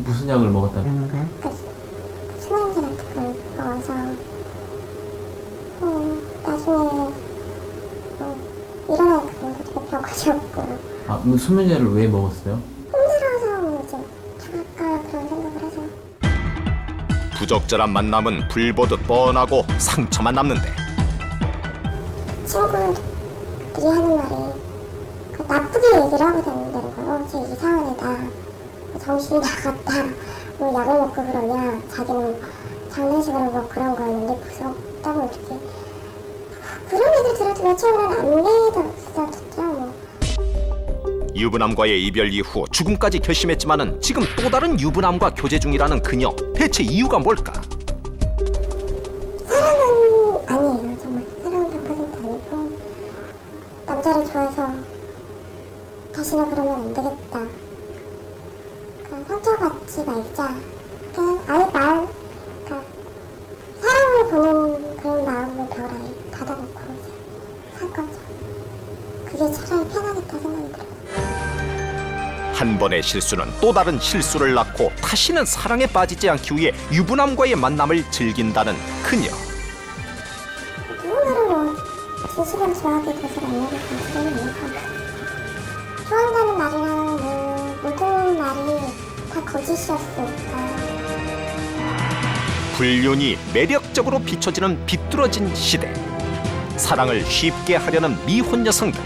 무슨 약을 먹었다는?
수면제 같은 걸 먹어서 나중에 일어나니까 그것도 벽까지 없고
아, 수면제를 왜 먹었어요?
힘들어서 이제 죽을까 그런 생각을 해서
부적절한 만남은 불보듯 뻔하고 상처만 남는데
친구들이 하는 말이 그 나쁘게 얘기를 하고 다닌다는 거예요. 쟤 이상한 애다. 정신이 나갔다. 뭐 약을 먹고 그러냐. 자기는 장난식으로 뭐 그런 거였는데 무섭다고 이렇게. 그런 얘기를 들어도 며칠은 안 되었었죠. 뭐.
유부남과의 이별 이후 죽음까지 결심했지만은 지금 또 다른 유부남과 교제 중이라는 그녀. 대체 이유가 뭘까?
사랑은 아니에요. 정말 사랑은 100% 아니고 남자를 좋아해서 다시는 그러면 안 되겠다. 그냥 상처받지 말자. 그냥 아예 그러니까 사랑을 보는 그런 마음을 별 아예 닫아놓고 살 거죠. 그게 차라리 편하겠다 생각이 들어요.
한 번의 실수는 또 다른 실수를 낳고 다시는 사랑에 빠지지 않기 위해 유부남과의 만남을 즐긴다는 그녀.
누구나를 뭐 진실은 좋아하게 돼서 만나게 될 수는 있는 거 좋아한다는 말이랑 뭐 모든 말이 다 거짓이었을까.
불륜이 매력적으로 비춰지는 비뚤어진 시대. 사랑을 쉽게 하려는 미혼 여성들.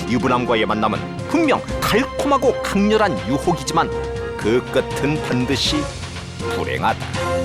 유부남과의 만남은 분명 달콤하고 강렬한 유혹이지만 그 끝은 반드시 불행하다.